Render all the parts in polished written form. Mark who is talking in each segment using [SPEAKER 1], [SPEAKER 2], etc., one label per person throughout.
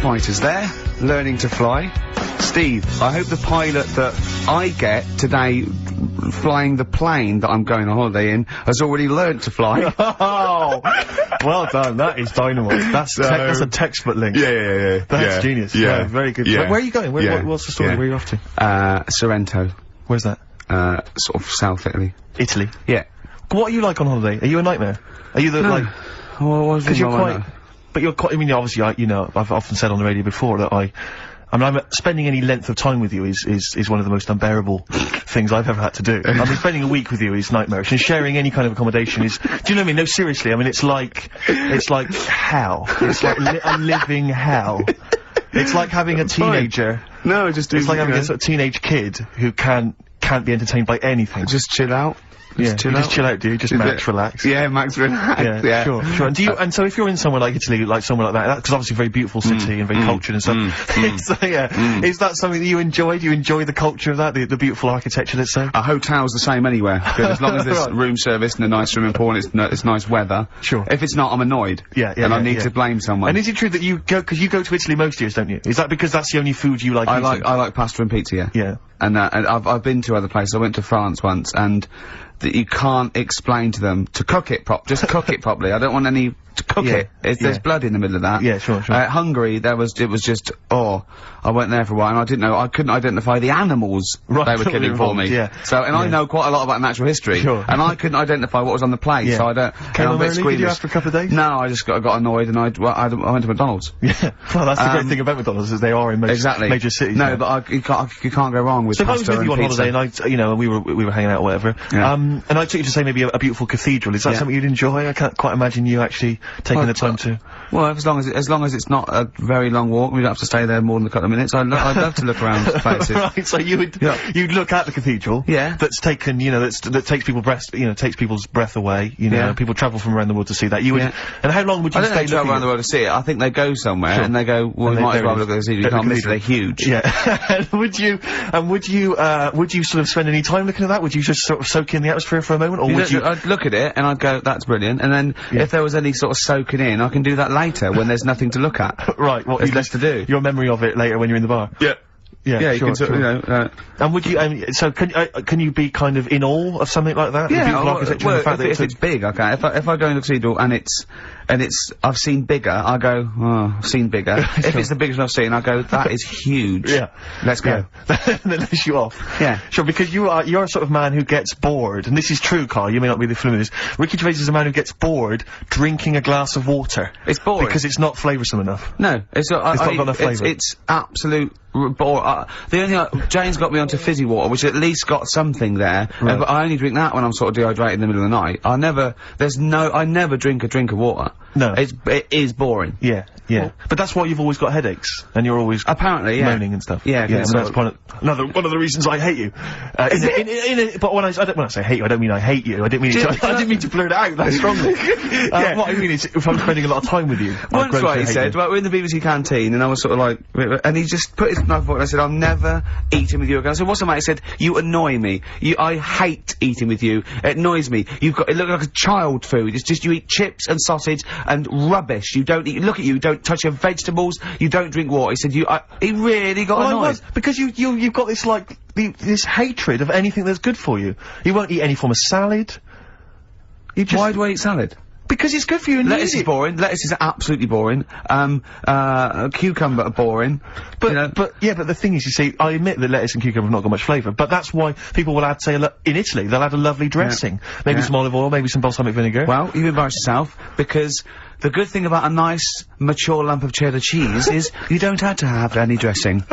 [SPEAKER 1] fighters there, learning to fly. Steve, I hope the pilot that I get today flying the plane that I'm going on holiday in has already learnt to fly.
[SPEAKER 2] Oh, well done. That is dynamite. That's a textbook link.
[SPEAKER 1] Yeah.
[SPEAKER 2] That's genius. Yeah, very good.
[SPEAKER 1] Yeah.
[SPEAKER 2] Where are you going? What's the story?
[SPEAKER 1] Yeah.
[SPEAKER 2] Where are you off to?
[SPEAKER 1] Sorrento.
[SPEAKER 2] Where's that?
[SPEAKER 1] Sort of South Italy.
[SPEAKER 2] Italy?
[SPEAKER 1] Yeah.
[SPEAKER 2] What are you like on holiday? Are you a nnightmare? Are you the, like...
[SPEAKER 1] Well,
[SPEAKER 2] because you're quite... But you're quite... I mean, obviously, I've often said on the radio before that I'm spending any length of time with you is one of the most unbearable things I've ever had to do. I mean, spending a week with you is nightmarish, and sharing any kind of accommodation is... Do you know what I mean? No, seriously, I mean, it's like hell. It's like a living hell. It's like having a teenager...
[SPEAKER 1] No, just do...
[SPEAKER 2] It's like having a sort of teenage kid who can't be entertained by anything.
[SPEAKER 1] Just chill out.
[SPEAKER 2] Just chill out, do you? Just max relax.
[SPEAKER 1] Yeah, max relax.
[SPEAKER 2] Yeah, sure. And and so if you're in somewhere like Italy, like somewhere like that, because obviously a very beautiful city and very cultured and stuff. Is that something that you enjoy? Do you enjoy the culture of that, the beautiful architecture, let's say?
[SPEAKER 1] A hotel's the same anywhere, because as long as there's room service and a nice swimming pool and it's nice weather.
[SPEAKER 2] Sure.
[SPEAKER 1] If it's not, I'm annoyed. And I need to blame someone.
[SPEAKER 2] And is it true that you go, because you go to Italy most years, don't you? Is that because that's the only food you like eating?
[SPEAKER 1] I like pasta and pizza, yeah.
[SPEAKER 2] Yeah.
[SPEAKER 1] And I've been to other places. I went to France once, and that you can't explain to them to cook it just cook it properly. I don't want any to cook it. There's blood in the middle of that.
[SPEAKER 2] Yeah, sure.
[SPEAKER 1] Hungary, it was just, I went there for a while and I couldn't identify the animals they were killing for me.
[SPEAKER 2] Yeah.
[SPEAKER 1] So, I know quite a lot about natural history.
[SPEAKER 2] Sure.
[SPEAKER 1] And I couldn't identify what was on the plate, so I don't...
[SPEAKER 2] Came home early, did you, after a couple of days?
[SPEAKER 1] No, I just got annoyed and I went to McDonald's.
[SPEAKER 2] Yeah. Well, that's the great thing about McDonald's, is they are in major cities.
[SPEAKER 1] No, but you can't go wrong with pasta and pizza.
[SPEAKER 2] So if I was with you on holiday and and we were hanging out or whatever, and I took you to say maybe a beautiful cathedral, is that something you'd enjoy? I can't quite imagine you actually taking the time to...
[SPEAKER 1] Well, as long as it's not a very long walk, we don't have to stay there more than a couple of minutes. I'd love to look around places.
[SPEAKER 2] Right, so you'd look at the cathedral.
[SPEAKER 1] Yeah.
[SPEAKER 2] That's taken, that takes people's breath away. People travel from around the world to see that. You would. Yeah. And how long would you stay?
[SPEAKER 1] I don't travel around the world to see it. I think they go somewhere and they go, well, we might as well look at the cathedral. You can't miss it. They're huge.
[SPEAKER 2] Yeah. And would you sort of spend any time looking at that? Would you just sort of soak in the atmosphere for a moment, or would you?
[SPEAKER 1] I'd look at it and I'd go, that's brilliant. And then if there was any sort of soaking in, I can do that later when there's nothing to look at.
[SPEAKER 2] Right. Well,
[SPEAKER 1] there's less to do.
[SPEAKER 2] Your memory of it later when you're in the bar.
[SPEAKER 1] Yeah. Yeah, you can sort of,
[SPEAKER 2] and would you, so can you be kind of in awe of something like that?
[SPEAKER 1] Yeah,
[SPEAKER 2] if
[SPEAKER 1] it's big, okay. If I go in the cathedral and it's, I've seen bigger, I go, I've seen bigger. If it's the biggest I've seen, I go, that is huge.
[SPEAKER 2] Yeah.
[SPEAKER 1] Let's go.
[SPEAKER 2] Then let you off.
[SPEAKER 1] Yeah.
[SPEAKER 2] Sure, because you're a sort of man who gets bored, and this is true, Carl, you may not be the familiar with this. Ricky Gervais is a man who gets bored drinking a glass of water.
[SPEAKER 1] It's boring.
[SPEAKER 2] Because it's not flavoursome enough.
[SPEAKER 1] No, it's not got enough flavour. It's absolute the only thing Jane's got me onto fizzy water, which at least got something there. Right. But I only drink that when I'm sort of dehydrated in the middle of the night. I never drink a drink of water.
[SPEAKER 2] No.
[SPEAKER 1] It is boring.
[SPEAKER 2] Yeah. Well, but that's why you've always got headaches, and you're always
[SPEAKER 1] apparently
[SPEAKER 2] moaning and stuff.
[SPEAKER 1] Yeah.
[SPEAKER 2] And that's one of the reasons I hate you. But when I say hate you, I don't mean I hate you. I didn't mean to blurt it out that strongly. What I mean is, if I'm spending a lot of time with you.
[SPEAKER 1] Once, right, he said, well, we're in the BBC canteen, and I was sort of like, and he just put his knife forward, and I said, I'm never eating with you again. I said, what's the matter? He said, you annoy me. I hate eating with you. It annoys me. It looks like a child food. It's just, you eat chips and sausage and rubbish. You don't eat, look at you don't touch your vegetables, you don't drink water. He said, he really got annoyed.
[SPEAKER 2] Because you've got this, like, this hatred of anything that's good for you. You won't eat any form of salad.
[SPEAKER 1] Why do I eat salad?
[SPEAKER 2] Because it's good for you and
[SPEAKER 1] lettuce is boring. Lettuce is absolutely boring. Cucumber are boring.
[SPEAKER 2] But the thing is, you see, I admit that lettuce and cucumber have not got much flavour, but that's why people will add, say, in Italy, they'll add a lovely dressing. Maybe some olive oil, maybe some balsamic vinegar.
[SPEAKER 1] Well, you embarrass yourself, because the good thing about a nice, mature lump of cheddar cheese is you don't have to have any dressing.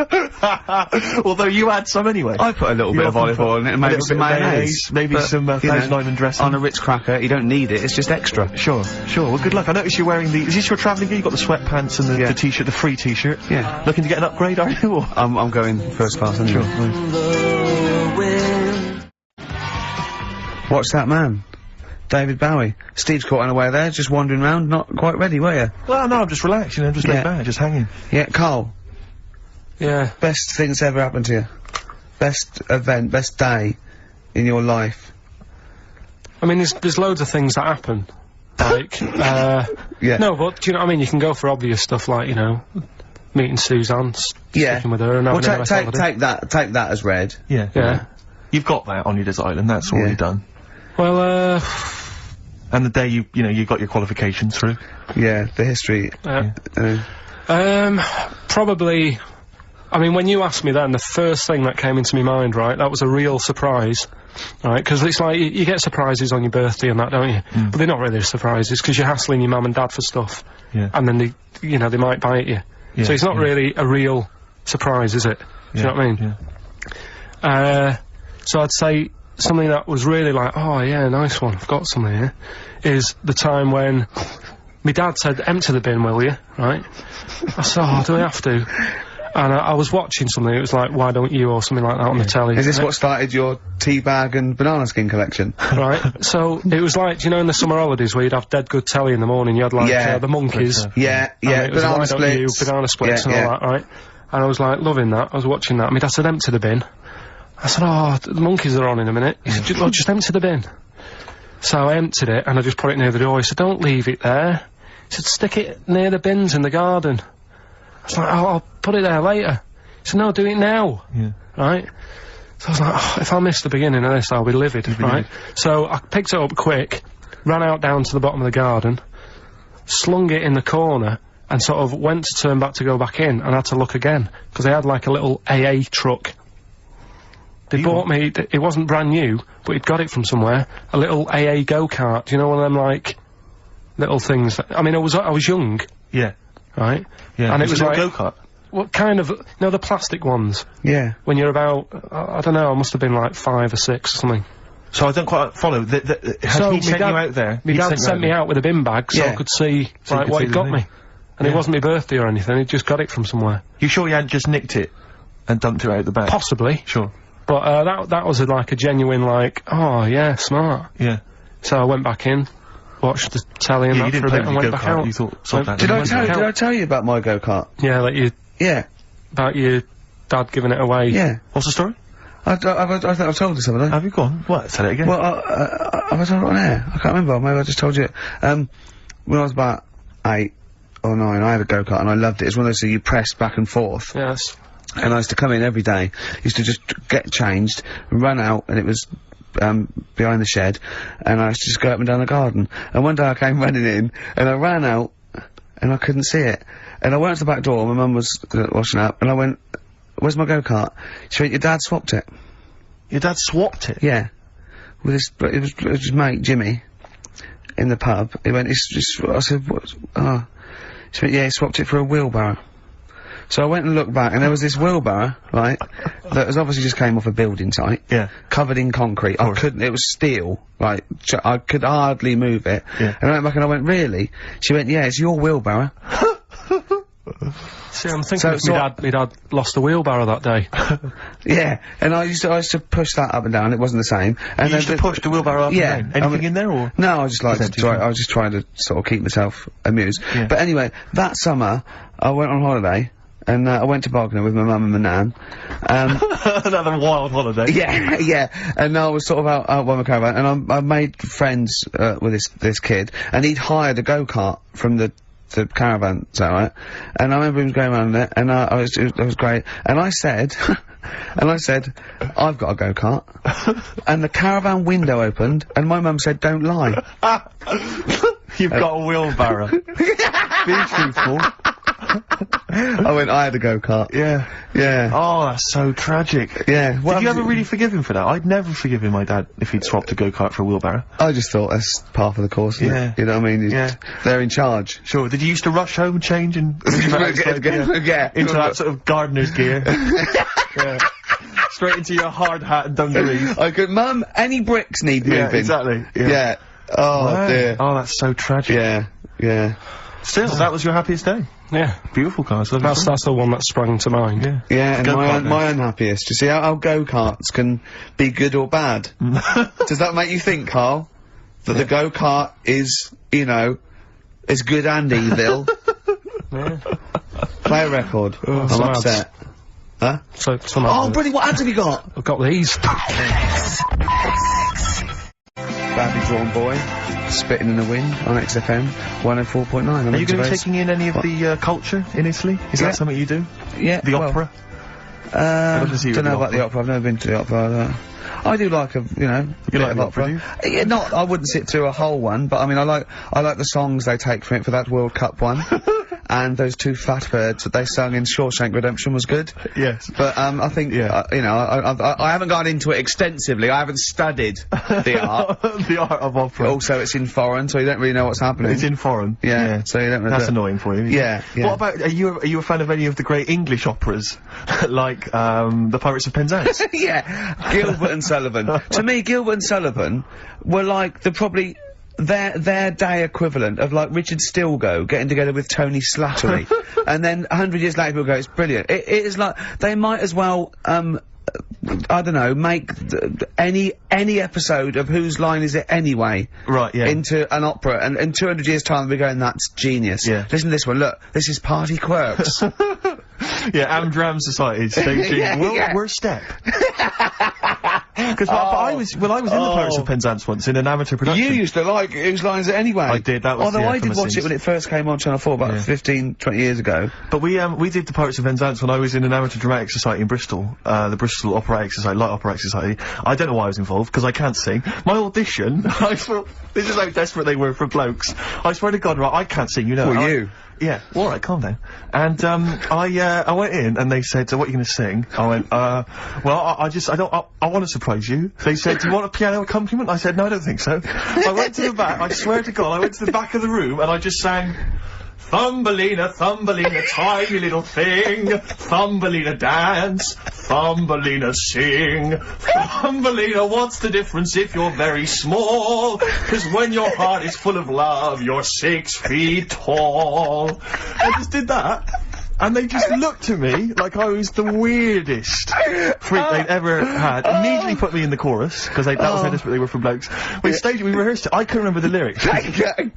[SPEAKER 2] Although you add some anyway.
[SPEAKER 1] I put a little bit of olive oil in it, and maybe some mayonnaise.
[SPEAKER 2] Maybe some Thousand Island dressing.
[SPEAKER 1] On a Ritz cracker, you don't need it, it's just extra.
[SPEAKER 2] Sure. Well, good luck. I notice you're wearing is this your travelling gear? You've got the sweatpants and the t-shirt, the free t-shirt.
[SPEAKER 1] Yeah.
[SPEAKER 2] Looking to get an upgrade, are you? Or?
[SPEAKER 1] I'm going first class anyway. What's that man? David Bowie. Steve's caught unaware there, just wandering around, not quite ready, were you?
[SPEAKER 2] Well, no, I'm just relaxing, I'm just laid back, just hanging.
[SPEAKER 1] Yeah, Carl.
[SPEAKER 3] Yeah.
[SPEAKER 1] Best thing that's ever happened to you? Best event, best day in your life?
[SPEAKER 3] I mean, there's loads of things that happen. Like,
[SPEAKER 1] Yeah.
[SPEAKER 3] No, but, do you know what I mean? You can go for obvious stuff like, meeting Suzanne, sticking with her and having a nice holiday.
[SPEAKER 1] Take that as read.
[SPEAKER 2] Yeah.
[SPEAKER 3] Yeah.
[SPEAKER 2] You've got that on your desert island, that's already done.
[SPEAKER 3] Well,
[SPEAKER 2] And the day you got your qualifications through.
[SPEAKER 1] Yeah, the history.
[SPEAKER 3] Probably, I mean, when you asked me then, the first thing that came into my mind, right, that was a real surprise, right, because it's like, you get surprises on your birthday and that, don't you? But they're not really surprises, because you're hassling your mum and dad for stuff.
[SPEAKER 2] Yeah.
[SPEAKER 3] And then they, they might bite you.
[SPEAKER 2] Yeah,
[SPEAKER 3] So it's not really a real surprise, is it? Do you know what I mean?
[SPEAKER 2] Yeah.
[SPEAKER 3] So I'd say something that was really like, oh yeah, nice one, I've got something here, is the time when my dad said, empty the bin, will you? Right? I said, oh, do we have to? And I was watching something, it was like, why don't you, or something like that on the telly.
[SPEAKER 1] Is this what started your tea bag and banana skin collection?
[SPEAKER 3] Right, so it was like, in the summer holidays where you'd have dead good telly in the morning, you had like, the Monkeys.
[SPEAKER 1] Yeah,
[SPEAKER 3] and it was Why Don't You, banana splits and all that, right? And I was like, loving that, I was watching that, and my dad said, empty the bin. I said, oh, the Monkeys are on in a minute. He said, look, just empty the bin. So I emptied it, and I just put it near the door. He said, don't leave it there. He said, stick it near the bins in the garden. I was like, oh, I'll put it there later. He said, no, do it now.
[SPEAKER 2] Yeah.
[SPEAKER 3] Right? So I was like, oh, if I miss the beginning of this, I'll be livid, right? So I picked it up quick, ran out down to the bottom of the garden, slung it in the corner, and sort of went to turn back to go back in, and had to look again, because they had like a little AA truck. They bought me, it wasn't brand new, but he'd got it from somewhere, a little AA go-kart, one of them, like, little things that, I mean, I was young.
[SPEAKER 2] Yeah.
[SPEAKER 3] Right?
[SPEAKER 2] Yeah.
[SPEAKER 3] And it was
[SPEAKER 2] a
[SPEAKER 3] like,
[SPEAKER 2] go-kart?
[SPEAKER 3] what kind of, the plastic ones?
[SPEAKER 1] Yeah.
[SPEAKER 3] When you're about, I don't know, I must have been like 5 or 6 or something.
[SPEAKER 2] So I don't quite follow, has he sent you out there?
[SPEAKER 3] My dad sent me out with a bin bag so I could see, like, what he'd got me. And it wasn't my birthday or anything, he just got it from somewhere.
[SPEAKER 2] You sure you hadn't just nicked it and dumped it out the back?
[SPEAKER 3] Possibly.
[SPEAKER 2] Sure.
[SPEAKER 3] But, that was like a genuine, like, oh, yeah, smart.
[SPEAKER 2] Yeah.
[SPEAKER 3] So I went back in, watched the telly and that for a bit and went back out.
[SPEAKER 2] You thought, sod that.
[SPEAKER 1] Did I tell you about my go-kart?
[SPEAKER 3] Yeah, like about your dad giving it away.
[SPEAKER 1] Yeah.
[SPEAKER 2] What's the story?
[SPEAKER 1] I think I've told this, haven't I?
[SPEAKER 2] Have you gone? What? Say it again.
[SPEAKER 1] Well, have I told it on air? I can't remember, maybe I just told you it. When I was about 8 or 9, I had a go-kart and I loved it. It's one of those that you press back and forth.
[SPEAKER 3] Yes.
[SPEAKER 1] And I used to come in every day, used to just get changed, run out, and it was, behind the shed, and I used to just go up and down the garden. And one day I came running in, and I ran out, and I couldn't see it. And I went to the back door, my mum was washing up, and I went, where's my go-kart? She went, your dad swapped it.
[SPEAKER 2] Your dad swapped it?
[SPEAKER 1] Yeah. With it was his mate, Jimmy, in the pub. He went, I said, what? Oh. She went, yeah, he swapped it for a wheelbarrow. So I went and looked back, and there was this wheelbarrow, right, that was obviously just came off a building site.
[SPEAKER 2] Yeah.
[SPEAKER 1] Covered in concrete. I couldn't, it was steel, like, I could hardly move it.
[SPEAKER 2] Yeah.
[SPEAKER 1] And I went back and I went, really? She went, yeah, it's your wheelbarrow.
[SPEAKER 3] See, I'm thinking my dad lost a wheelbarrow that day.
[SPEAKER 1] Yeah, and I used to push that up and down, it wasn't the same. And
[SPEAKER 2] you used to push the wheelbarrow up and down? Anything in there, or?
[SPEAKER 1] No, I just like I was just trying to sort of keep myself amused.
[SPEAKER 2] Yeah.
[SPEAKER 1] But anyway, that summer, I went on holiday, and I went to Bognor with my mum and my nan.
[SPEAKER 2] Another wild holiday.
[SPEAKER 1] Yeah, yeah. And I was sort of out by my caravan, and I made friends with this kid, and he'd hired a go-kart from the caravan, so right. And I remember he was going around it, and it was great. And I said, I've got a go-kart. And the caravan window opened, and my mum said, don't lie.
[SPEAKER 2] You've got a wheelbarrow. Be truthful.
[SPEAKER 1] I had a go-kart.
[SPEAKER 2] Yeah.
[SPEAKER 1] Yeah.
[SPEAKER 2] Oh, that's so tragic.
[SPEAKER 1] Yeah.
[SPEAKER 2] Did you ever really forgive him for that? I'd never forgive my dad if he'd swapped a go-kart for a wheelbarrow.
[SPEAKER 1] I just thought that's part of the course, isn't it? You know what I mean?
[SPEAKER 2] Yeah.
[SPEAKER 1] They're in charge.
[SPEAKER 2] Sure. Did you used to rush home, change, and into that sort of gardener's gear? Yeah. Straight into your hard hat and dungarees.
[SPEAKER 1] I could, Mum, any bricks need moving.
[SPEAKER 2] Yeah, exactly. Yeah.
[SPEAKER 1] Oh, dear.
[SPEAKER 2] Oh, that's so tragic.
[SPEAKER 1] Yeah. Yeah.
[SPEAKER 2] Still, that was your happiest day.
[SPEAKER 3] Yeah.
[SPEAKER 2] Beautiful cars.
[SPEAKER 3] That's the one that sprang to mind.
[SPEAKER 2] Yeah.
[SPEAKER 1] Yeah, and my unhappiest. You see how go-karts can be good or bad? Does that make you think, Carl? That the go-kart is, is good and evil?
[SPEAKER 3] Yeah.
[SPEAKER 1] Play a record. I'm upset. Huh?
[SPEAKER 3] Oh,
[SPEAKER 1] brilliant, what ads have you got?
[SPEAKER 3] I've got these.
[SPEAKER 1] Back badly drawn boy, spitting in the wind on XFM 104.9.
[SPEAKER 2] Are you going to be taking in any of the culture in Italy? Is that something you do?
[SPEAKER 1] Yeah.
[SPEAKER 2] The opera?
[SPEAKER 1] Don't know about the opera. I've never been to the opera. I do like a bit of opera.
[SPEAKER 2] Do you?
[SPEAKER 1] Yeah, I wouldn't sit through a whole one, but I mean, I like the songs they take from it for that World Cup one. And those two fat birds that they sung in Shawshank Redemption was good.
[SPEAKER 2] Yes.
[SPEAKER 1] But, I think, I haven't gone into it extensively. I haven't studied the art.
[SPEAKER 2] The art of opera.
[SPEAKER 1] Also, it's in foreign, so you don't really know what's happening.
[SPEAKER 2] It's in foreign.
[SPEAKER 1] Yeah. So you don't really.
[SPEAKER 2] That's annoying for you.
[SPEAKER 1] Yeah.
[SPEAKER 2] What about, are you a fan of any of the great English operas? Like, the Pirates of Penzance?
[SPEAKER 1] Yeah. Gilbert and Sullivan. To me, Gilbert and Sullivan were like probably their day equivalent of like Richard Stilgoe getting together with Tony Slattery. And then 100 years later people go, it's brilliant. It is like, they might as well, I don't know, make any episode of Whose Line Is It Anyway?
[SPEAKER 2] Right, yeah.
[SPEAKER 1] Into an opera, and in 200 years time we'll be going, that's genius.
[SPEAKER 2] Yeah.
[SPEAKER 1] Listen to this one, look, this is Party Quirks.
[SPEAKER 2] Yeah, Amdram Society staging We're Step. Because I was in the Pirates of Penzance once in an amateur production.
[SPEAKER 1] You used to like Whose Line Is It Anyway?
[SPEAKER 2] I did, that was
[SPEAKER 1] although I did
[SPEAKER 2] infamous
[SPEAKER 1] watch it when it first came on Channel 4 about 15, 20 years ago.
[SPEAKER 2] But we did the Pirates of Penzance when I was in an amateur dramatic society in Bristol, the Bristol Operatic Society, Light Operatic Society. I don't know why I was involved, because I can't sing. My audition, I thought, this is how desperate they were for blokes. I swear to God, right, I can't sing, you know.
[SPEAKER 1] Well, you?
[SPEAKER 2] Yeah, alright, calm down. And, I went in and they said, so what are you gonna sing? I went, well, I want to surprise you. They said, do you want a piano accompaniment? I said, no, I don't think so. I went to the back, I swear to God, I went to the back of the room and I just sang, Thumbelina, Thumbelina, tiny little thing. Thumbelina dance, Thumbelina sing. Thumbelina, what's the difference if you're very small? 'Cause when your heart is full of love, you're 6 feet tall. I just did that. And they just looked at me like I was the weirdest freak they'd ever had. Immediately put me in the chorus, because that was how desperate they were for blokes. We staged it, we rehearsed it, I couldn't remember the lyrics.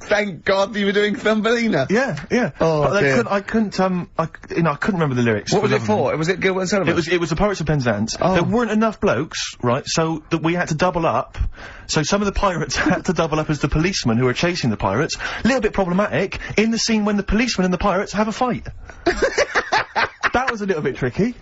[SPEAKER 1] Thank God you were doing Thumbelina.
[SPEAKER 2] Yeah.
[SPEAKER 1] Oh,
[SPEAKER 2] but
[SPEAKER 1] dear.
[SPEAKER 2] I couldn't remember the lyrics.
[SPEAKER 1] What was it for? Was it Gilbert and Sullivan?
[SPEAKER 2] It was the Pirates of Penzance. There weren't enough blokes, right, so that we had to double up. So some of the pirates had to double up as the policemen who were chasing the pirates. A little bit problematic in the scene when the policemen and the pirates have a fight. That was a little bit tricky.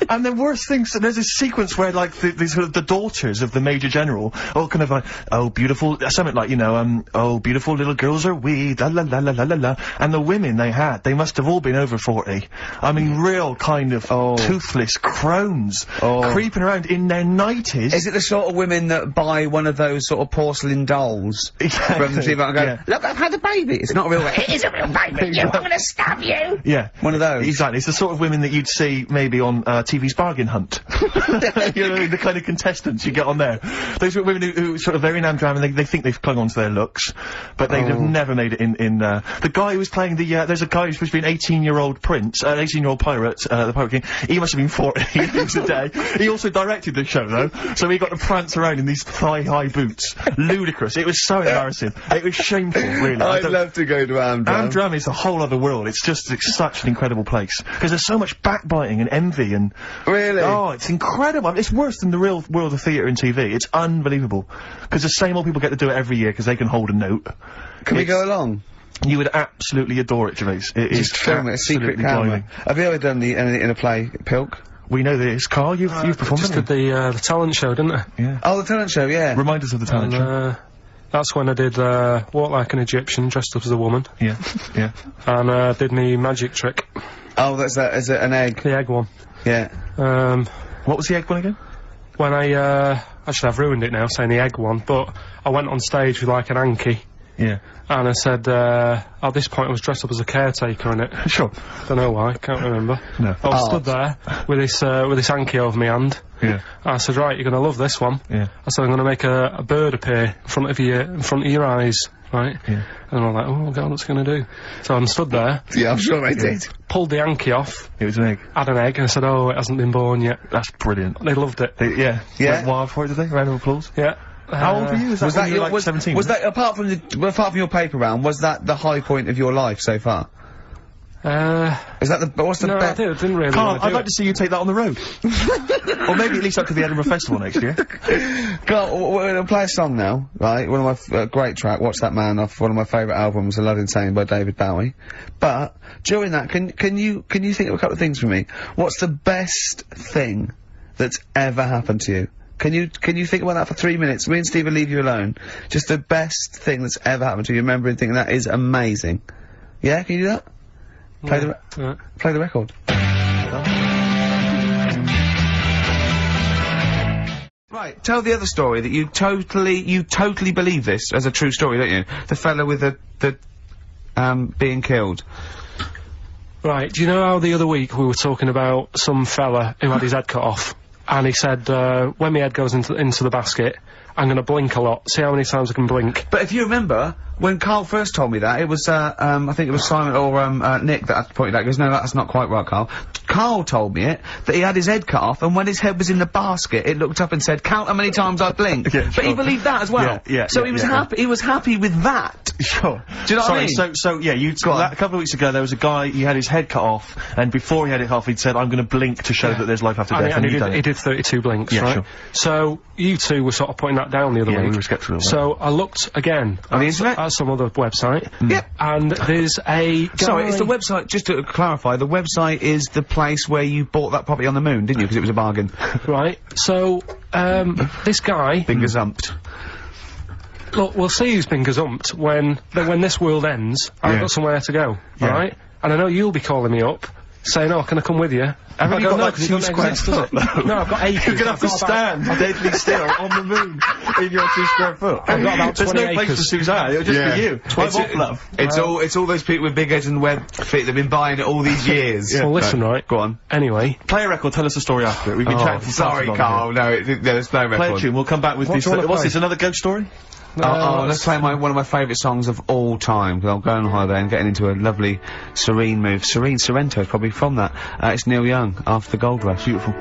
[SPEAKER 2] And then worse things, there's a sequence where, like, the daughters of the Major General, all kind of like, oh, beautiful, something like, you know, oh, beautiful little girls are we, la la la la la la la. And the women they must have all been over 40. I mean, real kind of toothless crones, creeping around in their 90s.
[SPEAKER 1] Is it the sort of women that buy one of those sort of porcelain dolls from the TV and go, look, I've had a baby. It's not a real baby. It is a real baby. I'm gonna stab you.
[SPEAKER 2] Yeah.
[SPEAKER 1] One of those.
[SPEAKER 2] Exactly. It's the sort of women that you'd see maybe on TV's Bargain Hunt. You know, the kind of contestants you get on there. Those are women who sort of, they're in Amdram and they think they've clung on to their looks, but they'd have never made it in the guy who was playing there's a guy who's supposed to be an 18-year-old prince, an 18-year-old pirate, the Pirate King. He must have been 40 years a day. He also directed the show, though, so he got to prance around in these thigh-high boots. Ludicrous. It was so embarrassing. It was shameful, really.
[SPEAKER 1] I'd love to go to Amdram.
[SPEAKER 2] Amdram is a whole other world. It's such an incredible place. Because there's so much backbiting and envy and...
[SPEAKER 1] Really?
[SPEAKER 2] Oh, it's incredible. I mean, it's worse than the real world of theatre and TV. It's unbelievable. Because the same old people get to do it every year because they can hold a note.
[SPEAKER 1] Can we go along?
[SPEAKER 2] You would absolutely adore it, Gervais. It is
[SPEAKER 1] film it, a secret camera. Have you ever done anything in a play, Pilk?
[SPEAKER 2] We know this. Carl, you've performed,
[SPEAKER 3] just did the talent show, didn't I?
[SPEAKER 2] Yeah.
[SPEAKER 1] Oh, the talent show, yeah.
[SPEAKER 2] Remind us of the talent show.
[SPEAKER 3] That's when I did Walk Like an Egyptian, dressed up as a woman.
[SPEAKER 2] Yeah, yeah.
[SPEAKER 3] And did me magic trick.
[SPEAKER 1] Oh, is it an egg?
[SPEAKER 3] The egg one.
[SPEAKER 1] Yeah.
[SPEAKER 2] What was the egg one again?
[SPEAKER 3] When actually I've ruined it now saying the egg one, but I went on stage with like an hanky.
[SPEAKER 2] Yeah.
[SPEAKER 3] And I said, at this point I was dressed up as a caretaker in it.
[SPEAKER 2] Sure.
[SPEAKER 3] Don't know why, can't remember.
[SPEAKER 2] No.
[SPEAKER 3] I was stood there with this hanky over my hand.
[SPEAKER 2] Yeah.
[SPEAKER 3] I said, right, you're gonna love this one.
[SPEAKER 2] Yeah.
[SPEAKER 3] I said, I'm gonna make a bird appear in front of your eyes, right?
[SPEAKER 2] Yeah.
[SPEAKER 3] And I'm like, oh god, what's it gonna do? So I'm stood there.
[SPEAKER 1] Yeah, I'm sure I did.
[SPEAKER 3] Pulled the hanky off.
[SPEAKER 2] It was an egg.
[SPEAKER 3] Had an egg, and I said, oh, it hasn't been born yet.
[SPEAKER 2] That's brilliant.
[SPEAKER 3] They loved it.
[SPEAKER 2] Yeah.
[SPEAKER 1] Yeah.
[SPEAKER 2] Went wild for it, did they? Round of applause?
[SPEAKER 3] Yeah.
[SPEAKER 2] How old were you? Was that you were like 17?
[SPEAKER 1] Was that, apart from your paper round, was that the high point of your life so far? Is that the, what's the
[SPEAKER 3] No, I
[SPEAKER 1] best?
[SPEAKER 3] didn't really
[SPEAKER 2] Carl,
[SPEAKER 3] wanna do
[SPEAKER 2] I'd like
[SPEAKER 3] it.
[SPEAKER 2] to see you take that on the road. Or maybe at least up to the Edinburgh Festival next year.
[SPEAKER 1] We're gonna play a song now, right? One of my, great track, Watch That Man, off one of my favourite albums, A Love Insane by David Bowie. But, during that, can you think of a couple of things for me? What's the best thing that's ever happened to you? Can you think about that for 3 minutes? Me and Steve will leave you alone. Just the best thing that's ever happened to you, remember and think that is amazing. Yeah, can you do that? Play the record. Right, tell the other story that you totally believe this as a true story, don't you? The fella with the being killed.
[SPEAKER 3] Right, do you know how the other week we were talking about some fella who had his head cut off? And he said, when my head goes into the basket, I'm gonna blink a lot, see how many times I can blink.
[SPEAKER 1] But if you remember, when Carl first told me that, it was, I think it was Simon or, Nick that pointed out, he goes, no, that's not quite right, Carl. Carl told me that he had his head cut off, and when his head was in the basket, it looked up and said, count how many times I blinked.
[SPEAKER 2] Yeah,
[SPEAKER 1] but he
[SPEAKER 2] sure.
[SPEAKER 1] believed that as well.
[SPEAKER 2] Yeah,
[SPEAKER 1] so he was happy with that.
[SPEAKER 2] Sure.
[SPEAKER 1] Do you know what I mean?
[SPEAKER 2] So yeah, a couple of weeks ago there was a guy, he had his head cut off, and before he had it off, he'd said, I'm gonna blink to show that there's life after death,
[SPEAKER 3] And
[SPEAKER 2] and
[SPEAKER 3] he did 32 blinks,
[SPEAKER 2] Yeah,
[SPEAKER 3] right?
[SPEAKER 2] sure.
[SPEAKER 3] So, you two were sort of putting that down the other
[SPEAKER 2] Yeah, we
[SPEAKER 3] week.
[SPEAKER 2] were skeptical of that.
[SPEAKER 3] So, I looked again
[SPEAKER 1] On the internet?
[SPEAKER 3] at some other website.
[SPEAKER 1] Yeah.
[SPEAKER 3] And there's a guy...
[SPEAKER 1] Sorry, it's the website, just to clarify, the website is the place where you bought that property on the moon, didn't you? Because it was a bargain.
[SPEAKER 3] Right, so, this guy...
[SPEAKER 1] Been gazumped.
[SPEAKER 3] Look, we'll see who's been gazumped when this world ends, I've got somewhere to go,
[SPEAKER 2] Yeah.
[SPEAKER 3] alright? And I know you'll be calling me up, saying, oh, can I come with you?
[SPEAKER 2] Haven't you got like
[SPEAKER 3] 'cause it
[SPEAKER 2] 2
[SPEAKER 3] doesn't
[SPEAKER 2] square
[SPEAKER 3] exist, does
[SPEAKER 2] foot,
[SPEAKER 3] it?
[SPEAKER 2] though?
[SPEAKER 3] No, I've got 80.
[SPEAKER 2] You're gonna have to stand deadly still on the moon in your 2 square foot.
[SPEAKER 3] I've got about
[SPEAKER 2] There's
[SPEAKER 3] 20
[SPEAKER 2] no place
[SPEAKER 3] acres.
[SPEAKER 2] for Suzanne, it'll just be you. 12 off, love.
[SPEAKER 1] It's all those people with big heads and web feet that've been buying it all these years.
[SPEAKER 3] Well, listen, right?
[SPEAKER 1] Go on.
[SPEAKER 3] Anyway,
[SPEAKER 2] Play a record, tell us the story after it. We've been chatting for far
[SPEAKER 1] Sorry,
[SPEAKER 2] too long
[SPEAKER 1] Carl. No, there's no
[SPEAKER 2] here.
[SPEAKER 1] record.
[SPEAKER 2] Play a tune, we'll come back with
[SPEAKER 3] What
[SPEAKER 2] this.
[SPEAKER 3] do you wanna
[SPEAKER 2] What's
[SPEAKER 3] play?
[SPEAKER 2] this, another ghost story?
[SPEAKER 1] Let's play one of my favourite songs of all time. 'Cause I'm going on holiday and getting into a lovely Serene mood. Sorrento is probably from that. It's Neil Young, After the Gold Rush.
[SPEAKER 2] Beautiful.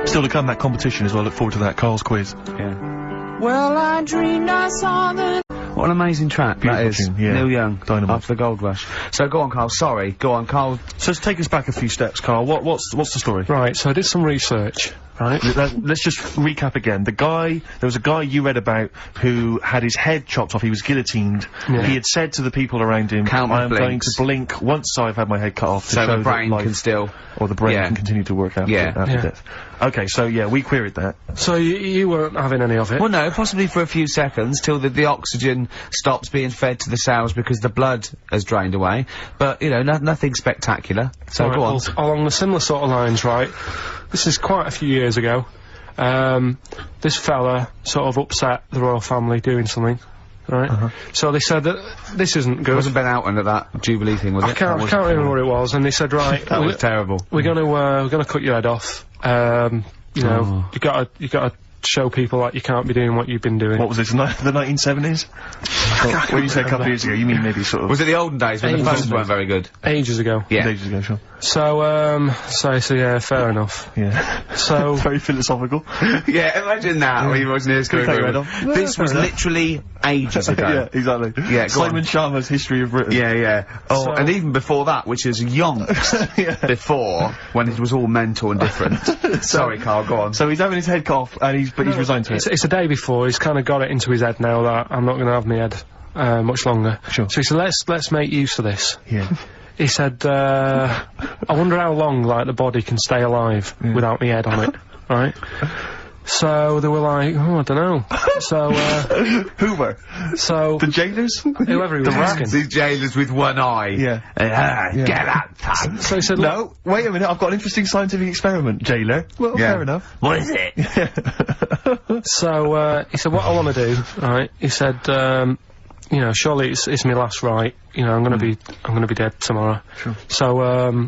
[SPEAKER 2] Still to come, that competition as well. Look forward to that. Carl's quiz.
[SPEAKER 1] Yeah.
[SPEAKER 4] Well, I dreamed I saw the...
[SPEAKER 1] What an amazing track that
[SPEAKER 2] Beautiful
[SPEAKER 1] is.
[SPEAKER 2] tune, yeah.
[SPEAKER 1] Neil Young,
[SPEAKER 2] Dynamite.
[SPEAKER 1] After the Gold Rush. So go on, Carl. Sorry. Go on, Carl.
[SPEAKER 2] So take us back a few steps, Carl. What's the story?
[SPEAKER 3] right, so I did some research, right?
[SPEAKER 2] Let's just recap again. There was a guy you read about who had his head chopped off. He was guillotined.
[SPEAKER 3] Yeah.
[SPEAKER 2] He had said to the people around him,
[SPEAKER 1] Count my
[SPEAKER 2] I am going
[SPEAKER 1] blinks.
[SPEAKER 2] to blink once I've had my head cut off to
[SPEAKER 1] So
[SPEAKER 2] show
[SPEAKER 1] the brain
[SPEAKER 2] that life,
[SPEAKER 1] can still...
[SPEAKER 2] or the brain
[SPEAKER 1] Yeah.
[SPEAKER 2] can continue to work after,
[SPEAKER 1] Yeah.
[SPEAKER 2] after
[SPEAKER 3] Yeah.
[SPEAKER 2] death. Okay, so yeah, we queried that.
[SPEAKER 3] So you weren't having any of it?
[SPEAKER 1] Well, no, possibly for a few seconds till the oxygen stops being fed to the cells because the blood has drained away. But, you know, nothing spectacular. So
[SPEAKER 3] Right,
[SPEAKER 1] go on.
[SPEAKER 3] well, along the similar sort of lines, right? This is quite a few years ago. This fella sort of upset the royal family doing something, right? So they said that this isn't
[SPEAKER 1] It
[SPEAKER 3] good.
[SPEAKER 1] wasn't Ben Alton at that Jubilee thing, was it?
[SPEAKER 3] I can't remember what it was, and they said, right,
[SPEAKER 1] That was terrible.
[SPEAKER 3] we're gonna cut your head off. You know, you gotta show people that you can't be doing what you've been doing.
[SPEAKER 2] What was this, the 1970s? When you say a couple of years ago, you mean maybe sort of...
[SPEAKER 1] Was it the olden days when the
[SPEAKER 3] Ages
[SPEAKER 1] phones weren't very good?
[SPEAKER 3] Ages ago.
[SPEAKER 1] Yeah.
[SPEAKER 2] Ages ago, sure.
[SPEAKER 3] So yeah, fair enough.
[SPEAKER 2] Yeah.
[SPEAKER 3] So,
[SPEAKER 2] Very philosophical.
[SPEAKER 1] Yeah, imagine that when he was near
[SPEAKER 2] Take your head off.
[SPEAKER 1] This was literally ages ago.
[SPEAKER 2] Yeah, exactly.
[SPEAKER 1] Yeah, go
[SPEAKER 2] Simon
[SPEAKER 1] on.
[SPEAKER 2] Sharma's History of Britain.
[SPEAKER 1] Yeah, yeah. Oh,
[SPEAKER 3] So-
[SPEAKER 1] and even before that, which is yonks before, when it was all mental and different. Sorry, Carl, go on.
[SPEAKER 2] So he's having his head cut off, and he's resigned to it.
[SPEAKER 3] it's a day before. He's kind of got it into his head now that I'm not going to have my head much longer.
[SPEAKER 2] Sure.
[SPEAKER 3] So he said, let's make use of this.
[SPEAKER 2] Yeah.
[SPEAKER 3] He said, I wonder how long, like, the body can stay alive without my head on it, right? So they were like, oh, I don't know. So,
[SPEAKER 2] Who were?
[SPEAKER 3] so
[SPEAKER 2] The jailers?
[SPEAKER 3] whoever he was asking.
[SPEAKER 1] These jailers with one eye.
[SPEAKER 2] Yeah.
[SPEAKER 1] Get out, son.
[SPEAKER 3] So he said, look,
[SPEAKER 2] No, wait a minute, I've got an interesting scientific experiment, jailer. Well,
[SPEAKER 1] Yeah.
[SPEAKER 2] fair enough.
[SPEAKER 1] What is it?
[SPEAKER 3] so, he said, what I want to do, right, he said, you know, surely it's my last right, you know, I'm gonna be dead tomorrow.
[SPEAKER 2] Sure.
[SPEAKER 3] So,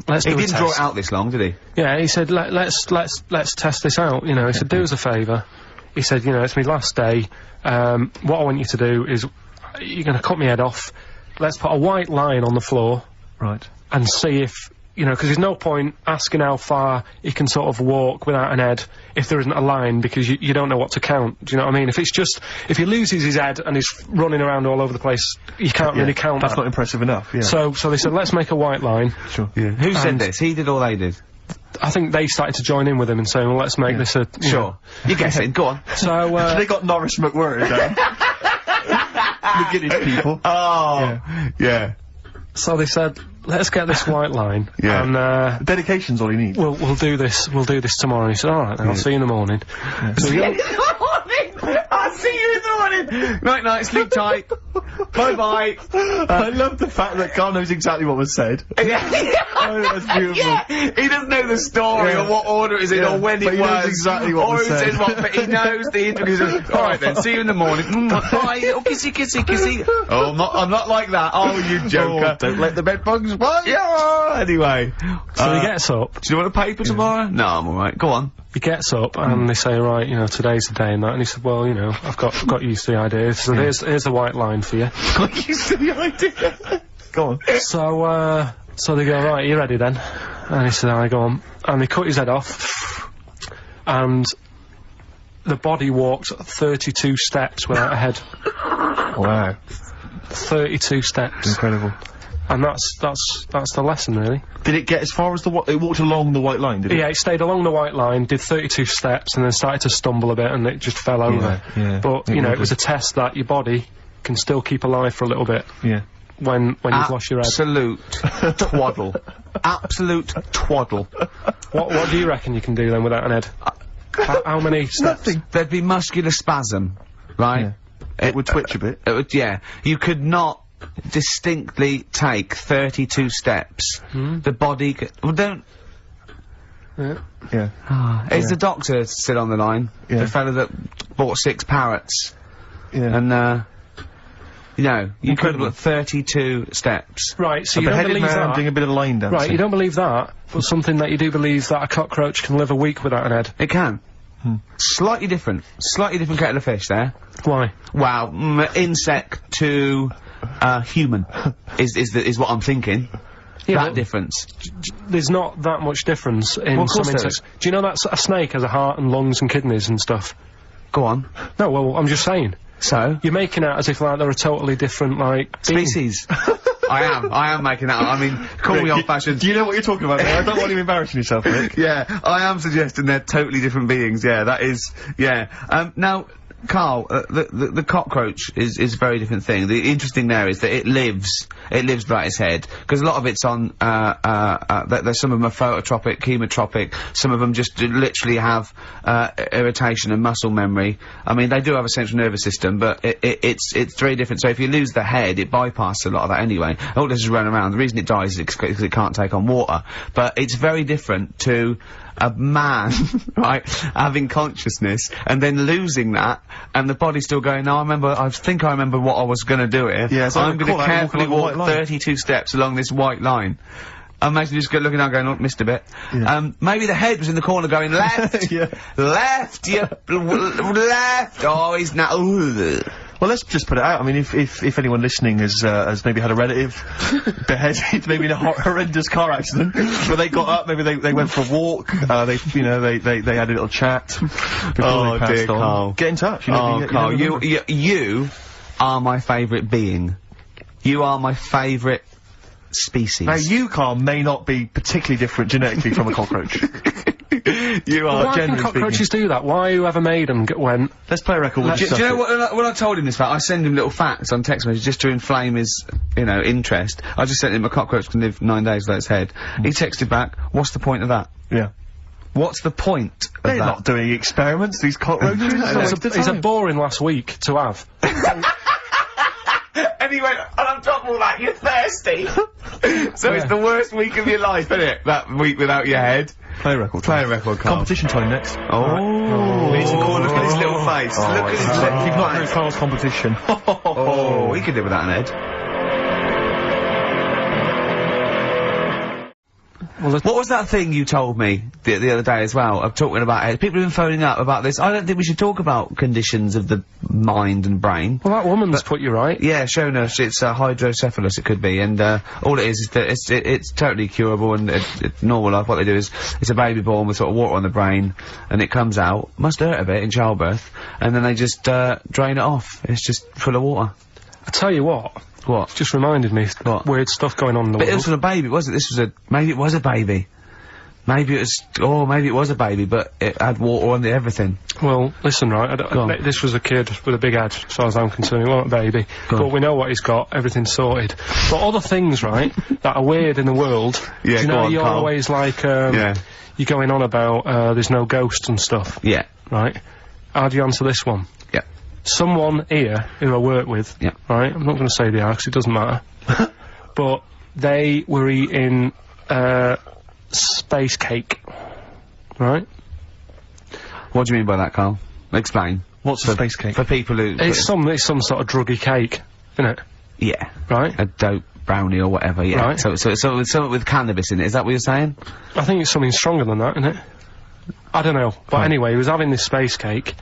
[SPEAKER 3] let's
[SPEAKER 1] He
[SPEAKER 3] do a
[SPEAKER 1] didn't
[SPEAKER 3] test.
[SPEAKER 1] draw it out this long, did he?
[SPEAKER 3] Yeah, he said, let's test this out, you know. He said, do us a favour. He said, you know, it's my last day. What I want you to do is, you're gonna cut my head off. Let's put a white line on the floor
[SPEAKER 2] Right.
[SPEAKER 3] and see if you know, because there's no point asking how far he can sort of walk without an head if there isn't a line, because you don't know what to count. Do you know what I mean? If it's just, if he loses his head and he's running around all over the place, you can't really count
[SPEAKER 2] That's
[SPEAKER 3] that.
[SPEAKER 2] not impressive enough, yeah.
[SPEAKER 3] So they said, let's make a white line.
[SPEAKER 2] Sure.
[SPEAKER 1] Yeah. Who said this? He did or they did?
[SPEAKER 3] I think they started to join in with him and saying, well, let's make this a... you know.
[SPEAKER 1] You're guessing, go on.
[SPEAKER 3] So,
[SPEAKER 2] They got Norris McWhirter down. The Guinness people.
[SPEAKER 1] Oh, yeah.
[SPEAKER 3] So they said, let's get this white line.
[SPEAKER 1] Yeah.
[SPEAKER 3] And,
[SPEAKER 2] Dedication's all you need.
[SPEAKER 3] we'll do this tomorrow. And he said, alright then, I'll see you in the morning. So we go,
[SPEAKER 1] I'll see you in the morning. Night, sleep tight. Bye.
[SPEAKER 2] I love the fact that Carl knows exactly what was said. Oh, that's beautiful.
[SPEAKER 1] Yeah, he doesn't know the story or what order it is in or when
[SPEAKER 2] but
[SPEAKER 1] it
[SPEAKER 2] he
[SPEAKER 1] was.
[SPEAKER 2] knows exactly what
[SPEAKER 1] or
[SPEAKER 2] was
[SPEAKER 1] who
[SPEAKER 2] said.
[SPEAKER 1] says what, but he knows the intricacies. Alright then, see you in the morning. Bye, little kissy. Oh, I'm not like that. Oh, you joker.
[SPEAKER 2] Don't let the bed bugs bite.
[SPEAKER 1] Yeah, anyway.
[SPEAKER 3] so he gets up.
[SPEAKER 1] Do you want a paper tomorrow? No, I'm alright. Go on.
[SPEAKER 3] He gets up and they say, right, you know, today's the day and that. And he said, well, you know, I've got used to the idea. So here's the white line for you.
[SPEAKER 1] Got used to the idea.
[SPEAKER 2] Go on.
[SPEAKER 3] So they go, right, you ready then? And he said, I go on. And they cut his head off. And the body walked 32 steps without a head.
[SPEAKER 2] Wow.
[SPEAKER 3] 32 steps.
[SPEAKER 2] Incredible.
[SPEAKER 3] And that's the lesson, really.
[SPEAKER 2] Did it get as far as it walked along the white line, did it?
[SPEAKER 3] Yeah, it stayed along the white line, did 32 steps, and then started to stumble a bit, and it just fell over.
[SPEAKER 2] Yeah.
[SPEAKER 3] But, you know, it was a test that your body can still keep alive for a little bit.
[SPEAKER 2] Yeah.
[SPEAKER 3] When you've lost your head.
[SPEAKER 1] Absolute twaddle. Absolute twaddle.
[SPEAKER 3] What do you reckon you can do then without an head? How many steps?
[SPEAKER 2] Nothing.
[SPEAKER 1] There'd be muscular spasm, right?
[SPEAKER 2] Yeah. It would twitch a bit.
[SPEAKER 1] It would, yeah. You could not distinctly take 32 steps. The body well, don't...
[SPEAKER 2] Yeah.
[SPEAKER 1] Is the doctor still on the line?
[SPEAKER 2] Yeah.
[SPEAKER 1] The fellow that bought 6 parrots.
[SPEAKER 2] Yeah.
[SPEAKER 1] And, you know, you could have
[SPEAKER 2] Incredible.
[SPEAKER 1] got 32 steps.
[SPEAKER 3] Right, so
[SPEAKER 2] A
[SPEAKER 3] you don't
[SPEAKER 2] beheaded
[SPEAKER 3] believe
[SPEAKER 2] man
[SPEAKER 3] that.
[SPEAKER 2] doing a bit of line dancing.
[SPEAKER 3] Right, you don't believe that, but something that you do believe that a cockroach can live a week without an head.
[SPEAKER 1] It can. Slightly different kettle of fish there.
[SPEAKER 3] Why?
[SPEAKER 1] Wow, insect to human is what I'm thinking.
[SPEAKER 3] Yeah,
[SPEAKER 1] That difference.
[SPEAKER 3] there's not that much difference in
[SPEAKER 1] Well, of course
[SPEAKER 3] some
[SPEAKER 1] there
[SPEAKER 3] insects. Do you know that a snake has a heart and lungs and kidneys and stuff?
[SPEAKER 1] Go on.
[SPEAKER 3] No, well, I'm just saying.
[SPEAKER 1] So?
[SPEAKER 3] You're making out as if, like, they're a totally different, like, being.
[SPEAKER 1] Species. I am making that up. I mean, call me old-fashioned.
[SPEAKER 2] Do you know what you're talking about there? I don't want you embarrassing yourself, Rick.
[SPEAKER 1] Yeah, I am suggesting they're totally different beings. Yeah, that is. Yeah. Now, Carl, the cockroach is a very different thing. The interesting there is that it lives right its head, because a lot of it's on. There's some of them are phototropic, chemotropic. Some of them just literally have irritation and muscle memory. I mean, they do have a central nervous system, but it's very different. So if you lose the head, it bypasses a lot of that anyway. All this is run around. The reason it dies is because it can't take on water. But it's very different to a man, right, having consciousness and then losing that, and the body still going, no, I think I remember what I was gonna do here.
[SPEAKER 2] Yeah, so
[SPEAKER 1] I'm gonna
[SPEAKER 2] walk
[SPEAKER 1] carefully
[SPEAKER 2] along the
[SPEAKER 1] walk
[SPEAKER 2] white line.
[SPEAKER 1] 32 steps along this white line. Imagine just looking down going, oh, missed a bit.
[SPEAKER 2] Yeah.
[SPEAKER 1] Maybe the head was in the corner going, left!
[SPEAKER 2] Yeah.
[SPEAKER 1] Left! Left! Oh, he's now...
[SPEAKER 2] Well, let's just put it out. I mean, if anyone listening has maybe had a relative beheaded, maybe in a horrendous car accident, where they got up, maybe they went for a walk, they had a little chat before they passed
[SPEAKER 1] dear
[SPEAKER 2] on.
[SPEAKER 1] Carl.
[SPEAKER 2] Get in touch. You know,
[SPEAKER 1] Oh, Carl, you are my favourite being. You are my favourite species.
[SPEAKER 2] Now, you, Carl, may not be particularly different genetically from a cockroach.
[SPEAKER 1] You are.
[SPEAKER 3] Why can
[SPEAKER 2] generally
[SPEAKER 3] cockroaches do that? Why whoever made them went...
[SPEAKER 2] Let's play a record with
[SPEAKER 1] Do you know when I told him this fact, I send him little facts on text message just to inflame his, you know, interest. I just sent him a cockroach can live 9 days without its head. He texted back, what's the point of that?
[SPEAKER 2] Yeah.
[SPEAKER 1] What's the point of
[SPEAKER 2] They're
[SPEAKER 1] that?
[SPEAKER 2] not doing experiments, these cockroaches.
[SPEAKER 3] It's a boring last week to have.
[SPEAKER 1] And he went, and on top of all that, you're thirsty. So it's the worst week of your life, isn't it? That week without your head.
[SPEAKER 2] Play a record.
[SPEAKER 1] Play a record, Carl.
[SPEAKER 2] Competition time next.
[SPEAKER 1] Oh, look at his little face. Look at his little
[SPEAKER 2] Keep not
[SPEAKER 1] face.
[SPEAKER 2] Carl's competition.
[SPEAKER 1] Oh, he could live without an head.
[SPEAKER 3] Well,
[SPEAKER 1] what was that thing you told me the other day as well? Of talking about it. People have been phoning up about this. I don't think we should talk about conditions of the mind and brain.
[SPEAKER 3] Well, that woman's put you right.
[SPEAKER 1] Yeah, shown us it's hydrocephalus. It could be, and all it is that it's totally curable and it's normal life. What they do is it's a baby born with sort of water on the brain, and it comes out, must hurt a bit in childbirth, and then they just drain it off. It's just full of water.
[SPEAKER 3] I tell you what.
[SPEAKER 1] What?
[SPEAKER 3] It's just reminded me
[SPEAKER 1] What?
[SPEAKER 3] weird stuff going on in the
[SPEAKER 1] But
[SPEAKER 3] world.
[SPEAKER 1] it was from a baby, wasn't it? This was maybe it was a baby. Maybe it was a baby, but it had water on everything.
[SPEAKER 3] Well, listen, right, this was a kid with a big head, as far as I'm concerned, he wasn't a baby. But we know what he's got, everything's sorted. But other things, right, that are weird in the world,
[SPEAKER 1] Yeah,
[SPEAKER 3] do you
[SPEAKER 1] go
[SPEAKER 3] know
[SPEAKER 1] on,
[SPEAKER 3] you're
[SPEAKER 1] Carl.
[SPEAKER 3] always like,
[SPEAKER 1] Yeah.
[SPEAKER 3] you're going on about, there's no ghosts and stuff,
[SPEAKER 1] Yeah.
[SPEAKER 3] right? How do you answer this one?
[SPEAKER 1] Yeah.
[SPEAKER 3] Someone here, who I work with,
[SPEAKER 1] Yeah.
[SPEAKER 3] right, I'm not going to say they are, 'cause it doesn't matter, but they were eating, space cake, right?
[SPEAKER 1] What do you mean by that, Carl? Explain.
[SPEAKER 2] What's a space cake?
[SPEAKER 1] For people who...
[SPEAKER 3] It's some sort of druggy cake, isn't it?
[SPEAKER 1] Yeah.
[SPEAKER 3] Right?
[SPEAKER 1] A dope brownie or whatever, yeah.
[SPEAKER 3] Right.
[SPEAKER 1] So with something with cannabis in it, is that what you're saying?
[SPEAKER 3] I think it's something stronger than that, isn't it? I don't know. But
[SPEAKER 1] Right.
[SPEAKER 3] anyway, he was having this space cake,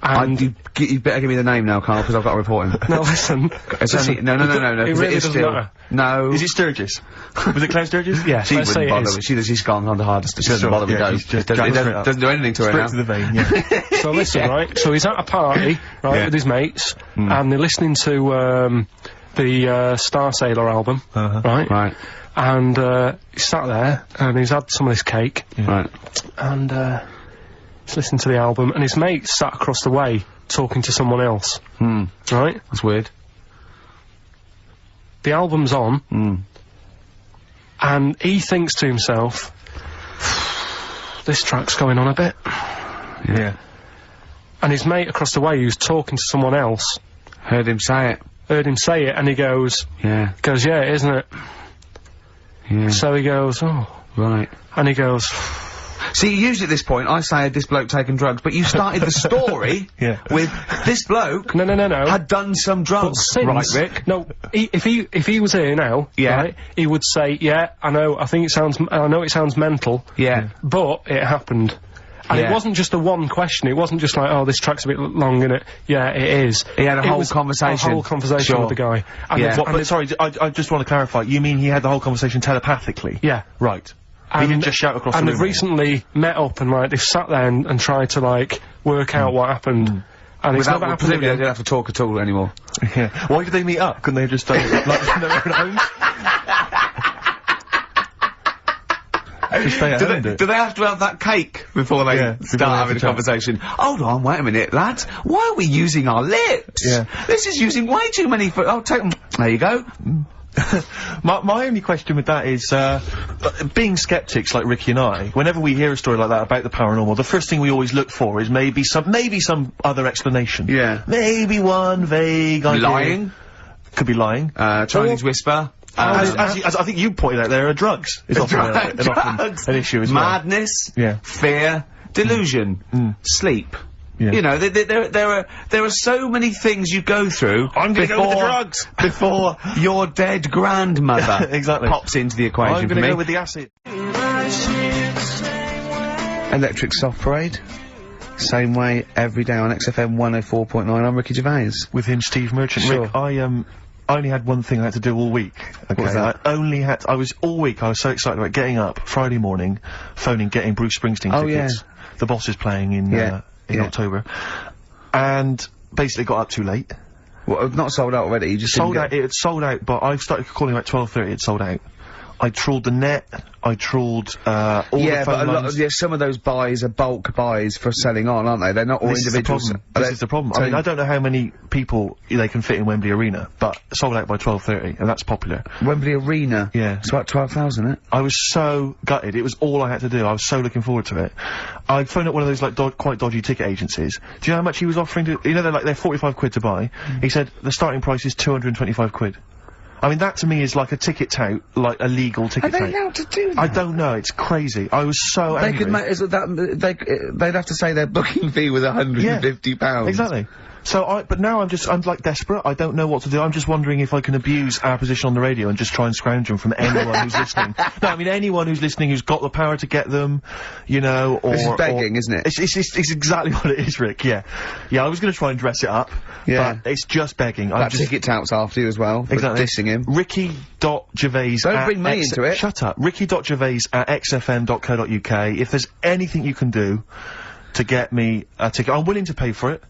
[SPEAKER 3] and...
[SPEAKER 1] You better give me the name now, Carl, because I've got to report him.
[SPEAKER 3] No, listen.
[SPEAKER 1] It's only, no,
[SPEAKER 3] It
[SPEAKER 1] 'cause
[SPEAKER 3] really
[SPEAKER 1] is
[SPEAKER 3] doesn't
[SPEAKER 1] still...
[SPEAKER 3] matter.
[SPEAKER 1] No.
[SPEAKER 2] Is it Sturgis? Was it Claire Sturgis?
[SPEAKER 3] Yeah,
[SPEAKER 1] She
[SPEAKER 3] let's say
[SPEAKER 1] wouldn't
[SPEAKER 3] it
[SPEAKER 1] bother.
[SPEAKER 3] is.
[SPEAKER 1] She's gone on the hardest. She doesn't
[SPEAKER 2] Sure,
[SPEAKER 1] bother with
[SPEAKER 2] yeah,
[SPEAKER 1] those.
[SPEAKER 2] she's just
[SPEAKER 1] It
[SPEAKER 2] jumping straight up.
[SPEAKER 1] doesn't do anything to her now.
[SPEAKER 2] Straight to the vein, yeah.
[SPEAKER 3] So listen, right, so he's at a party, right,
[SPEAKER 1] Yeah.
[SPEAKER 3] with his mates, and they're listening to, the, Star Sailor album, right?
[SPEAKER 1] Right.
[SPEAKER 3] And, he's sat there, and he's had some of this cake,
[SPEAKER 1] Right.
[SPEAKER 3] and, he's listening to the album, and his mate sat across the way, talking to someone else, right?
[SPEAKER 1] That's weird.
[SPEAKER 3] The album's on, and he thinks to himself, this track's going on a bit.
[SPEAKER 2] Yeah.
[SPEAKER 3] And his mate across the way, who's talking to someone else,
[SPEAKER 1] Heard him say it.
[SPEAKER 3] heard him say it, and he goes,
[SPEAKER 1] Yeah.
[SPEAKER 3] yeah, isn't it?
[SPEAKER 1] Yeah.
[SPEAKER 3] So he goes, oh,
[SPEAKER 1] Right.
[SPEAKER 3] and he goes,
[SPEAKER 1] See, usually at this point, I say this bloke taken drugs, but you started the story
[SPEAKER 2] Yeah.
[SPEAKER 1] with this bloke
[SPEAKER 3] no.
[SPEAKER 1] had done some
[SPEAKER 3] But
[SPEAKER 1] drugs.
[SPEAKER 3] since,
[SPEAKER 1] Right, Rick?
[SPEAKER 3] no, if he was here now,
[SPEAKER 1] Yeah.
[SPEAKER 3] right, he would say, yeah, I know it sounds mental,
[SPEAKER 1] Yeah.
[SPEAKER 3] but it happened. And
[SPEAKER 1] Yeah.
[SPEAKER 3] it wasn't just a one question, it wasn't just like, oh, this track's a bit long, innit? Yeah, it is.
[SPEAKER 1] He had a
[SPEAKER 3] It
[SPEAKER 1] whole
[SPEAKER 3] was
[SPEAKER 1] conversation.
[SPEAKER 3] A whole conversation
[SPEAKER 1] Sure.
[SPEAKER 3] with the guy. And
[SPEAKER 1] Yeah.
[SPEAKER 3] it-
[SPEAKER 2] What,
[SPEAKER 3] and
[SPEAKER 2] but
[SPEAKER 3] it-
[SPEAKER 2] sorry, I just want to clarify. You mean he had the whole conversation telepathically?
[SPEAKER 3] yeah.
[SPEAKER 2] Right. He didn't just shout across the
[SPEAKER 3] And
[SPEAKER 2] room.
[SPEAKER 3] they've recently met up and, like, they've sat there and tried to, like, work out what happened. And it's never happened
[SPEAKER 1] presumably they
[SPEAKER 3] again.
[SPEAKER 1] don't have to talk at all anymore.
[SPEAKER 2] Yeah. Why did they meet up? Couldn't they have just done it like in their own homes? Just stay at home,
[SPEAKER 1] Do they have to have that cake before they
[SPEAKER 2] Yeah, before
[SPEAKER 1] start
[SPEAKER 2] they have
[SPEAKER 1] having
[SPEAKER 2] the
[SPEAKER 1] a
[SPEAKER 2] chat.
[SPEAKER 1] conversation? Hold on, wait a minute, lads. Why are we using our lips?
[SPEAKER 2] Yeah.
[SPEAKER 1] This is using way too many oh, take them. There you go.
[SPEAKER 2] My only question with that is, being skeptics like Ricky and I, whenever we hear a story like that about the paranormal, the first thing we always look for is maybe some other explanation.
[SPEAKER 1] Yeah.
[SPEAKER 2] Maybe one vague idea.
[SPEAKER 1] Lying.
[SPEAKER 2] Could be lying.
[SPEAKER 1] Chinese whisper.
[SPEAKER 2] As I think you pointed out, there are drugs. It's often,
[SPEAKER 1] Drugs.
[SPEAKER 2] an issue as well.
[SPEAKER 1] Madness.
[SPEAKER 2] Yeah.
[SPEAKER 1] Fear. Delusion. Sleep.
[SPEAKER 2] Yeah.
[SPEAKER 1] You know, there are so many things you go through.
[SPEAKER 2] I'm gonna go with the drugs.
[SPEAKER 1] Before your dead grandmother
[SPEAKER 2] Exactly.
[SPEAKER 1] pops into the equation
[SPEAKER 2] I'm
[SPEAKER 1] for
[SPEAKER 2] gonna
[SPEAKER 1] me.
[SPEAKER 2] go with the acid.
[SPEAKER 1] Electric Soft Parade. Same way every day on XFM 104.9. I'm Ricky Gervais.
[SPEAKER 2] With him, Steve Merchant.
[SPEAKER 1] Sure.
[SPEAKER 2] Rick, I only had one thing I had to do all week. Okay,
[SPEAKER 1] was that?
[SPEAKER 2] I was so excited about getting up Friday morning, phoning, getting Bruce Springsteen
[SPEAKER 1] Oh,
[SPEAKER 2] tickets. The Boss is playing in
[SPEAKER 1] Yeah.
[SPEAKER 2] October, and basically got up too late.
[SPEAKER 1] Well, not sold out already. You just
[SPEAKER 2] Sold
[SPEAKER 1] didn't
[SPEAKER 2] out. It had sold out, but I started calling about 12:30. It sold out. I trawled the net. I trawled all
[SPEAKER 1] Yeah,
[SPEAKER 2] the
[SPEAKER 1] but
[SPEAKER 2] phone
[SPEAKER 1] a lot
[SPEAKER 2] lines.
[SPEAKER 1] of, some of those buys are bulk buys for selling on, aren't they? They're not all
[SPEAKER 2] This is the
[SPEAKER 1] individuals.
[SPEAKER 2] problem. This is the problem. I mean, I don't know how many people they can fit in Wembley Arena, but sold out by 12:30, and that's popular.
[SPEAKER 1] Wembley Arena.
[SPEAKER 2] Yeah.
[SPEAKER 1] It's about 12,000, isn't it?
[SPEAKER 2] I was so gutted. It was all I had to do. I was so looking forward to it. I phoned up one of those, like, quite dodgy ticket agencies. Do you know how much he was offering to... You know, they're 45 quid to buy. He said the starting price is 225 quid. I mean, that to me is like a ticket tout, like a legal ticket tout.
[SPEAKER 1] Are they allowed to do that?
[SPEAKER 2] I don't know. It's crazy. I was so angry.
[SPEAKER 1] They could make, they'd have to say their booking fee was £150.
[SPEAKER 2] Exactly. but now I'm like desperate. I don't know what to do. I'm just wondering if I can abuse our position on the radio and just try and scrounge them from anyone who's listening. No, I mean anyone who's listening who's got the power to get them, you know, or...
[SPEAKER 1] This is begging, isn't it?
[SPEAKER 2] It's exactly what it is, Rick, yeah. Yeah, I was gonna try and dress it up.
[SPEAKER 1] Yeah.
[SPEAKER 2] But it's just begging.
[SPEAKER 1] That ticket touts after you as well, for
[SPEAKER 2] Exactly.
[SPEAKER 1] dissing him.
[SPEAKER 2] Ricky.Gervais
[SPEAKER 1] Don't bring me into it.
[SPEAKER 2] Shut up. Ricky.Gervais@xfm.co.uk. If there's anything you can do to get me a ticket, I'm willing to pay for it.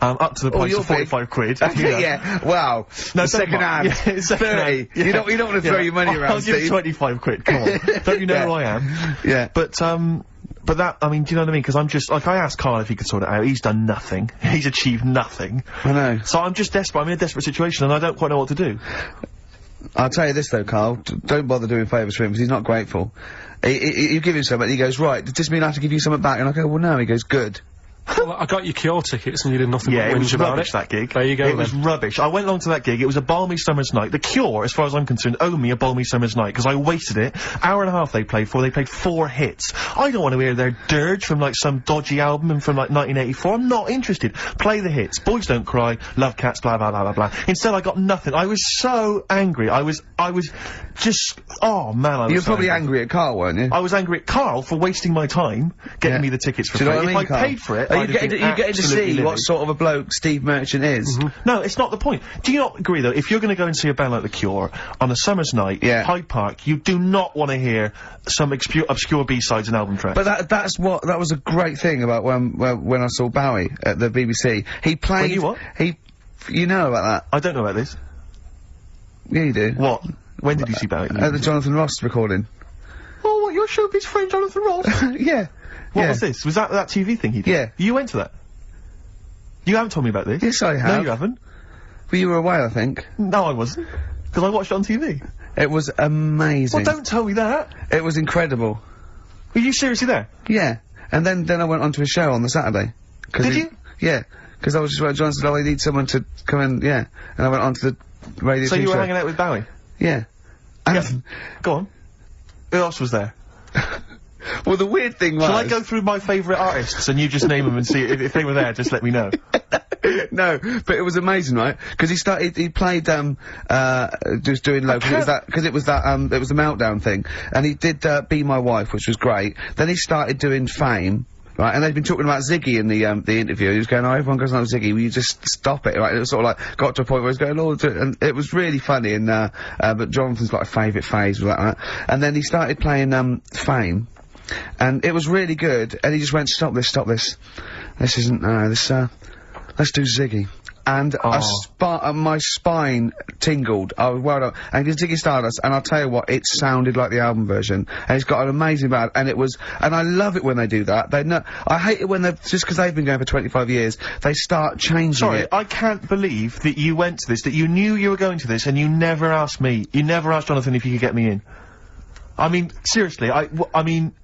[SPEAKER 2] Up to the price of 45 quid. You know.
[SPEAKER 1] Yeah, wow.
[SPEAKER 2] No,
[SPEAKER 1] second hand.
[SPEAKER 2] Yeah, it's second
[SPEAKER 1] 30.
[SPEAKER 2] hand. Yeah.
[SPEAKER 1] You don't want to throw your money around,
[SPEAKER 2] I'll give
[SPEAKER 1] Steve.
[SPEAKER 2] 25 quid, come on. Don't you know who I am?
[SPEAKER 1] Yeah.
[SPEAKER 2] But that, I mean, do you know what I mean? Because I'm just, like, I asked Karl if he could sort it out. He's done nothing. He's achieved nothing.
[SPEAKER 1] I know.
[SPEAKER 2] So I'm just desperate. I'm in a desperate situation and I don't quite know what to do.
[SPEAKER 1] I'll tell you this though, Karl, don't bother doing favours for him because he's not grateful. You give him something and he goes, right, does this mean I have to give you something back? And I go, well no, he goes, good.
[SPEAKER 3] Well, I got you Cure tickets and you did nothing
[SPEAKER 2] Yeah,
[SPEAKER 3] but
[SPEAKER 2] it was
[SPEAKER 3] whinge about
[SPEAKER 2] rubbish,
[SPEAKER 3] it.
[SPEAKER 2] that gig.
[SPEAKER 3] There you go,
[SPEAKER 2] It was rubbish. I went along to that gig, it was a balmy summer's night. The Cure, as far as I'm concerned, owe me a balmy summer's night, because I wasted it. Hour and a half they played 4 hits. I don't want to hear their dirge from, like, some dodgy album and from, like, 1984. I'm not interested. Play the hits. Boys Don't Cry, Love Cats, blah, blah, blah, blah, blah. Instead, I got nothing. I was so angry. I was just, oh, man, I was
[SPEAKER 1] You were
[SPEAKER 2] so
[SPEAKER 1] probably angry at Karl, weren't you?
[SPEAKER 2] I was angry at Karl for wasting my time getting me the tickets for
[SPEAKER 1] Do you
[SPEAKER 2] free.
[SPEAKER 1] know what I mean,
[SPEAKER 2] If I
[SPEAKER 1] Karl?
[SPEAKER 2] paid for it,
[SPEAKER 1] Are
[SPEAKER 2] I'd
[SPEAKER 1] you
[SPEAKER 2] have been
[SPEAKER 1] getting to
[SPEAKER 2] absolutely
[SPEAKER 1] see what
[SPEAKER 2] livid.
[SPEAKER 1] sort of a bloke Steve Merchant is?
[SPEAKER 2] No, it's not the point. Do you not agree, though, if you're going to go and see a band like The Cure on a summer's night,
[SPEAKER 1] Yeah.
[SPEAKER 2] Hyde Park, you do not want to hear some obscure B-sides and album tracks.
[SPEAKER 1] But that was a great thing about when I saw Bowie at the BBC. He played...
[SPEAKER 2] When you what?
[SPEAKER 1] You know about that?
[SPEAKER 2] I don't know about this.
[SPEAKER 1] Yeah, you do.
[SPEAKER 2] What? When did you see Bowie?
[SPEAKER 1] At the Jonathan Ross recording.
[SPEAKER 2] Oh, what, your showbiz friend Jonathan Ross?
[SPEAKER 1] Yeah.
[SPEAKER 2] What
[SPEAKER 1] Yeah.
[SPEAKER 2] was this? Was that TV thing he did?
[SPEAKER 1] Yeah.
[SPEAKER 2] You went to that? You haven't told me about this?
[SPEAKER 1] Yes, I have.
[SPEAKER 2] No, you haven't.
[SPEAKER 1] Well, you were away, I think.
[SPEAKER 2] No, I wasn't. Because I watched it on TV.
[SPEAKER 1] It was amazing.
[SPEAKER 2] Well, don't tell me that.
[SPEAKER 1] It was incredible.
[SPEAKER 2] Were you seriously there?
[SPEAKER 1] Yeah. And then I went on to a show on the Saturday.
[SPEAKER 2] Did you?
[SPEAKER 1] Yeah. Because I was just like, John said, oh, I need someone to come in, yeah. And I went on to the radio
[SPEAKER 2] So
[SPEAKER 1] 2
[SPEAKER 2] you were
[SPEAKER 1] show.
[SPEAKER 2] hanging out with Bowie?
[SPEAKER 1] Yeah. And
[SPEAKER 2] Go on. Who else was there?
[SPEAKER 1] well, the weird thing was...
[SPEAKER 2] Shall I go through my favourite artists and you just name them and see if they were there, just let me know.
[SPEAKER 1] No, but it was amazing, right? Because he played, just doing local, because it was the Meltdown thing. And he did, Be My Wife, which was great. Then he started doing Fame. Right, and they've been talking about Ziggy in the interview. He was going, oh, everyone goes on Ziggy, will you just stop it, right? It was sort of like, got to a point where he was going, oh, and it was really funny, and, but Jonathan's like a favourite phase, was like that. And then he started playing, Fame, and it was really good, and he just went, stop this, this isn't, let's do Ziggy. And my spine tingled. I was well done. And he did Ziggy Stardust, and I'll tell you what, it sounded like the album version. And it's got an amazing band, and I love it when they do that. I hate it when just because they've been going for 25 years, they start changing it.
[SPEAKER 2] I can't believe that you went to this, that you knew you were going to this, and you never asked me, you never asked Jonathan if you could get me in. I mean, seriously, I mean,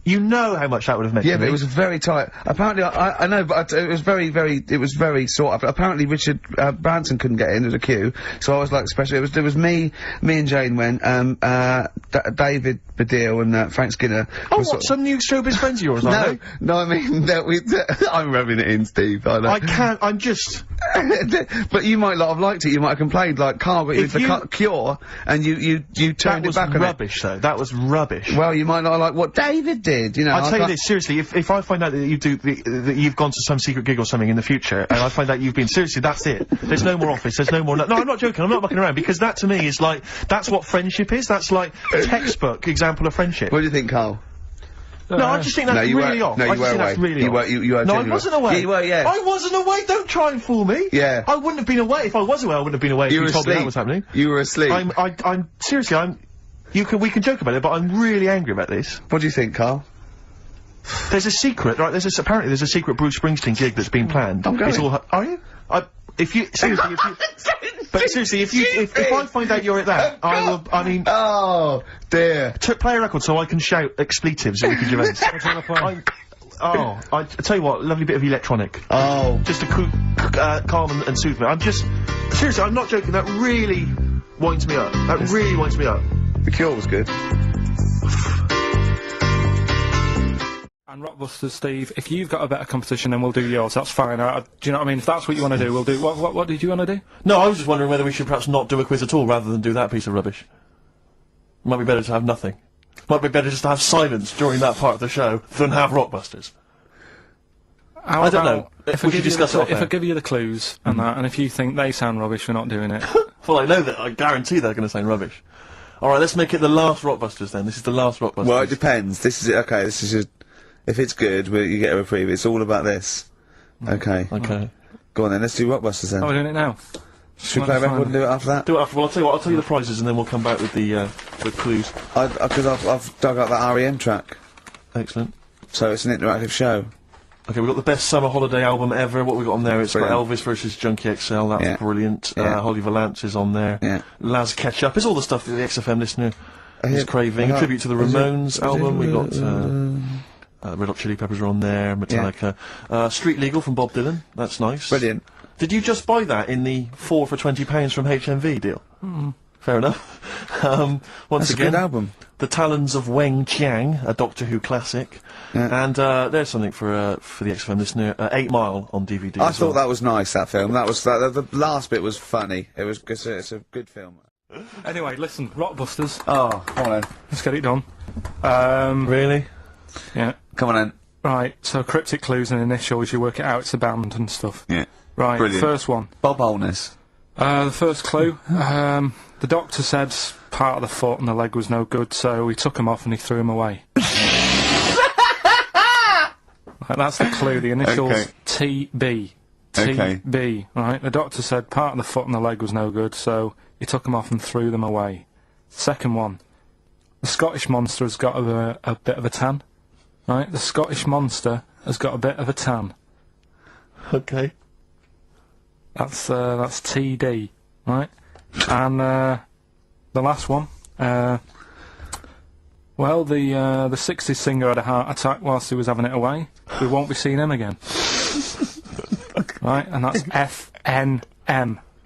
[SPEAKER 2] you know how much that would have meant to me.
[SPEAKER 1] Yeah, but it was very tight. Apparently, I know, but it was very sort of. Apparently, Richard Branson couldn't get in. There was a queue, so I was like special. There was me and Jane went. David Baddiel and Frank Skinner.
[SPEAKER 2] Oh, what? Some new showbiz friends of yours, aren't they?
[SPEAKER 1] No, I mean I'm rubbing it in, Steve. I know.
[SPEAKER 2] I can't. I'm just.
[SPEAKER 1] But you might not have liked it. You might have complained like Karl got you the Cure, and you turned it back on it.
[SPEAKER 2] That was rubbish, though. That was rubbish.
[SPEAKER 1] Well, you might not have liked what David did. You know,
[SPEAKER 2] I'll tell you this, seriously, if I find out that that you've gone to some secret gig or something in the future, and I find out you've been, seriously, that's it. There's no more office, there's no more, no, I'm not joking, I'm not mucking around, because that to me is like, that's what friendship is, that's like a textbook example of friendship.
[SPEAKER 1] What do you think, Karl?
[SPEAKER 2] No, I just think that's really off.
[SPEAKER 1] No, you
[SPEAKER 2] I just
[SPEAKER 1] were
[SPEAKER 2] think
[SPEAKER 1] away.
[SPEAKER 2] that's really
[SPEAKER 1] You
[SPEAKER 2] off.
[SPEAKER 1] were
[SPEAKER 2] No, I wasn't away.
[SPEAKER 1] Yeah, you were, yeah.
[SPEAKER 2] I wasn't away, don't try and fool me.
[SPEAKER 1] Yeah.
[SPEAKER 2] I wouldn't have been away, if I was away, I wouldn't have been away if you told me that was happening.
[SPEAKER 1] You were asleep.
[SPEAKER 2] Seriously, we can joke about it, but I'm really angry about this.
[SPEAKER 1] What do you think, Karl?
[SPEAKER 2] There's a secret, right? Apparently there's a secret Bruce Springsteen gig that's been planned.
[SPEAKER 1] I'm going.
[SPEAKER 2] It's all, are you? Seriously, if I find out you're at that, I will, I mean...
[SPEAKER 1] Oh, dear.
[SPEAKER 2] Play a record so I can shout expletives at Ricky Gervais. I tell you what, lovely bit of electronic.
[SPEAKER 1] Oh.
[SPEAKER 2] Just to calm and soothe me. Seriously, I'm not joking, that really winds me up. That really winds me up.
[SPEAKER 1] The Cure was good.
[SPEAKER 3] And Rockbusters, Steve, if you've got a better competition, then we'll do yours. That's fine. Do you know what I mean? If that's what you want to do, we'll do. What did you want to do?
[SPEAKER 2] No, I was just wondering whether we should perhaps not do a quiz at all rather than do that piece of rubbish. Might be better to have nothing. Might be better just to have silence during that part of the show than have Rockbusters.
[SPEAKER 3] How
[SPEAKER 2] I don't
[SPEAKER 3] about
[SPEAKER 2] know.
[SPEAKER 3] If
[SPEAKER 2] We should discuss it off
[SPEAKER 3] if I
[SPEAKER 2] air.
[SPEAKER 3] give you the clues and that, and if you think they sound rubbish, we're not doing it.
[SPEAKER 2] Well, I know that. I guarantee they're going to sound rubbish. All right, let's make it the last Rockbusters then. This is the last Rockbusters.
[SPEAKER 1] Well, it depends. This is it. Okay, this is if it's good, you get a reprieve. It's all about this. Okay.
[SPEAKER 2] Okay.
[SPEAKER 1] Go on then. Let's do Rockbusters then.
[SPEAKER 3] Oh, we're doing it now.
[SPEAKER 1] Should we play a record and do it after that?
[SPEAKER 2] Do it after. Well, I'll tell you what. I'll tell you the prizes and then we'll come back with the clues.
[SPEAKER 1] Because I've dug up that REM track,
[SPEAKER 2] Excellent.
[SPEAKER 1] so it's an interactive show.
[SPEAKER 2] Okay, we've got the best summer holiday album ever. What we got on there? It's got
[SPEAKER 1] Brilliant.
[SPEAKER 2] Elvis versus Junkie XL. That's
[SPEAKER 1] Yeah.
[SPEAKER 2] brilliant.
[SPEAKER 1] Yeah.
[SPEAKER 2] Holly Valance is on there.
[SPEAKER 1] Yeah.
[SPEAKER 2] Laz Ketchup. It's all the stuff that the XFM listener is
[SPEAKER 1] yeah,
[SPEAKER 2] craving.
[SPEAKER 1] I
[SPEAKER 2] A tribute to the
[SPEAKER 1] is it-
[SPEAKER 2] Ramones album. We got Red Hot Chili Peppers are on there. Metallica. Street Legal from Bob Dylan. That's nice.
[SPEAKER 1] Brilliant.
[SPEAKER 2] Did you just buy that in the 4 for £20 from HMV deal? Fair enough. Once
[SPEAKER 1] That's a
[SPEAKER 2] again,
[SPEAKER 1] good album.
[SPEAKER 2] The Talons of Weng Chiang, a Doctor Who classic.
[SPEAKER 1] Yeah.
[SPEAKER 2] And there's something for the XFM listener. 8 Mile on DVD.
[SPEAKER 1] I
[SPEAKER 2] as
[SPEAKER 1] thought
[SPEAKER 2] well.
[SPEAKER 1] that was nice. That film. That was the last bit was funny. It's a good film.
[SPEAKER 3] Anyway, listen, Rockbusters.
[SPEAKER 1] Oh, come on then.
[SPEAKER 3] Let's get it done.
[SPEAKER 2] Really?
[SPEAKER 3] Yeah.
[SPEAKER 1] Come on then.
[SPEAKER 3] Right. So cryptic clues and initials. You work it out. It's a band and stuff.
[SPEAKER 1] Yeah.
[SPEAKER 3] Right.
[SPEAKER 1] Brilliant.
[SPEAKER 3] First one.
[SPEAKER 1] Bob Holness.
[SPEAKER 3] The first clue. The doctor said part of the foot and the leg was no good, so he took him off and he threw him away. Right, that's the clue. The initials
[SPEAKER 1] Okay.
[SPEAKER 3] TB.
[SPEAKER 1] Okay.
[SPEAKER 3] TB. Right. The doctor said part of the foot and the leg was no good, so he took them off and threw them away. Second one. The Scottish monster has got a bit of a tan. Right. The Scottish monster has got a bit of a tan.
[SPEAKER 2] Okay.
[SPEAKER 3] That's TD, right? And the last one. Well, the 60s singer had a heart attack whilst he was having it away. We won't be seeing him again. Right, and that's FNM.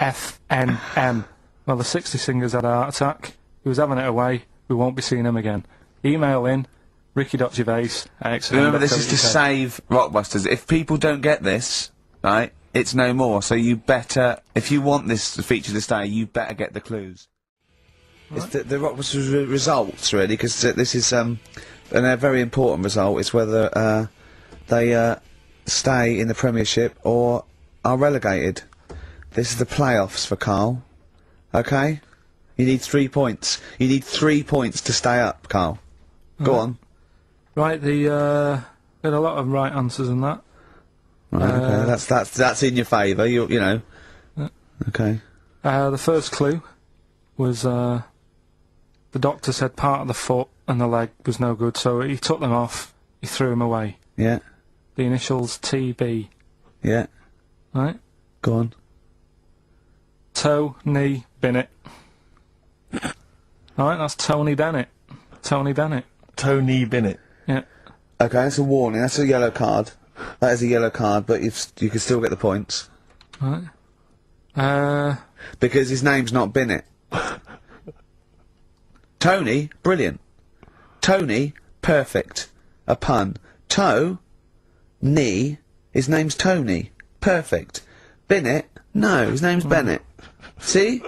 [SPEAKER 3] FNM. Well, the 60s singer's had a heart attack. He was having it away. We won't be seeing him again. Email in ricky.gervais@xfm.co.uk.
[SPEAKER 1] Remember, this is to save Rockbusters. If people don't get this, right, it's no more. So you better, if you want this to feature this day, you better get the clues. It's the Rockbusters results, really, because this is and a very important result. It's whether they stay in the Premiership or are relegated. This is the playoffs for Karl. Okay, you need 3 points. You need 3 points to stay up, Karl. Go on.
[SPEAKER 3] Right, got a lot of right answers in that.
[SPEAKER 1] Right, okay, that's in your favour. You know. Okay.
[SPEAKER 3] The first clue was the doctor said part of the foot and the leg was no good, so he took them off. He threw them away.
[SPEAKER 1] Yeah.
[SPEAKER 3] The initials TB.
[SPEAKER 1] Yeah.
[SPEAKER 3] Right.
[SPEAKER 1] Go on.
[SPEAKER 3] Tony Bennett. Alright, that's Tony Bennett. Tony Bennett.
[SPEAKER 2] Tony Bennett.
[SPEAKER 3] Yeah.
[SPEAKER 1] Okay, that's a warning. That's a yellow card. That is a yellow card, but you can still get the points
[SPEAKER 3] Right.
[SPEAKER 1] because his name's not Bennett. Tony, brilliant. Tony, perfect. A pun. Knee, his name's Tony. Perfect. Bennett, no, his name's Bennett. See?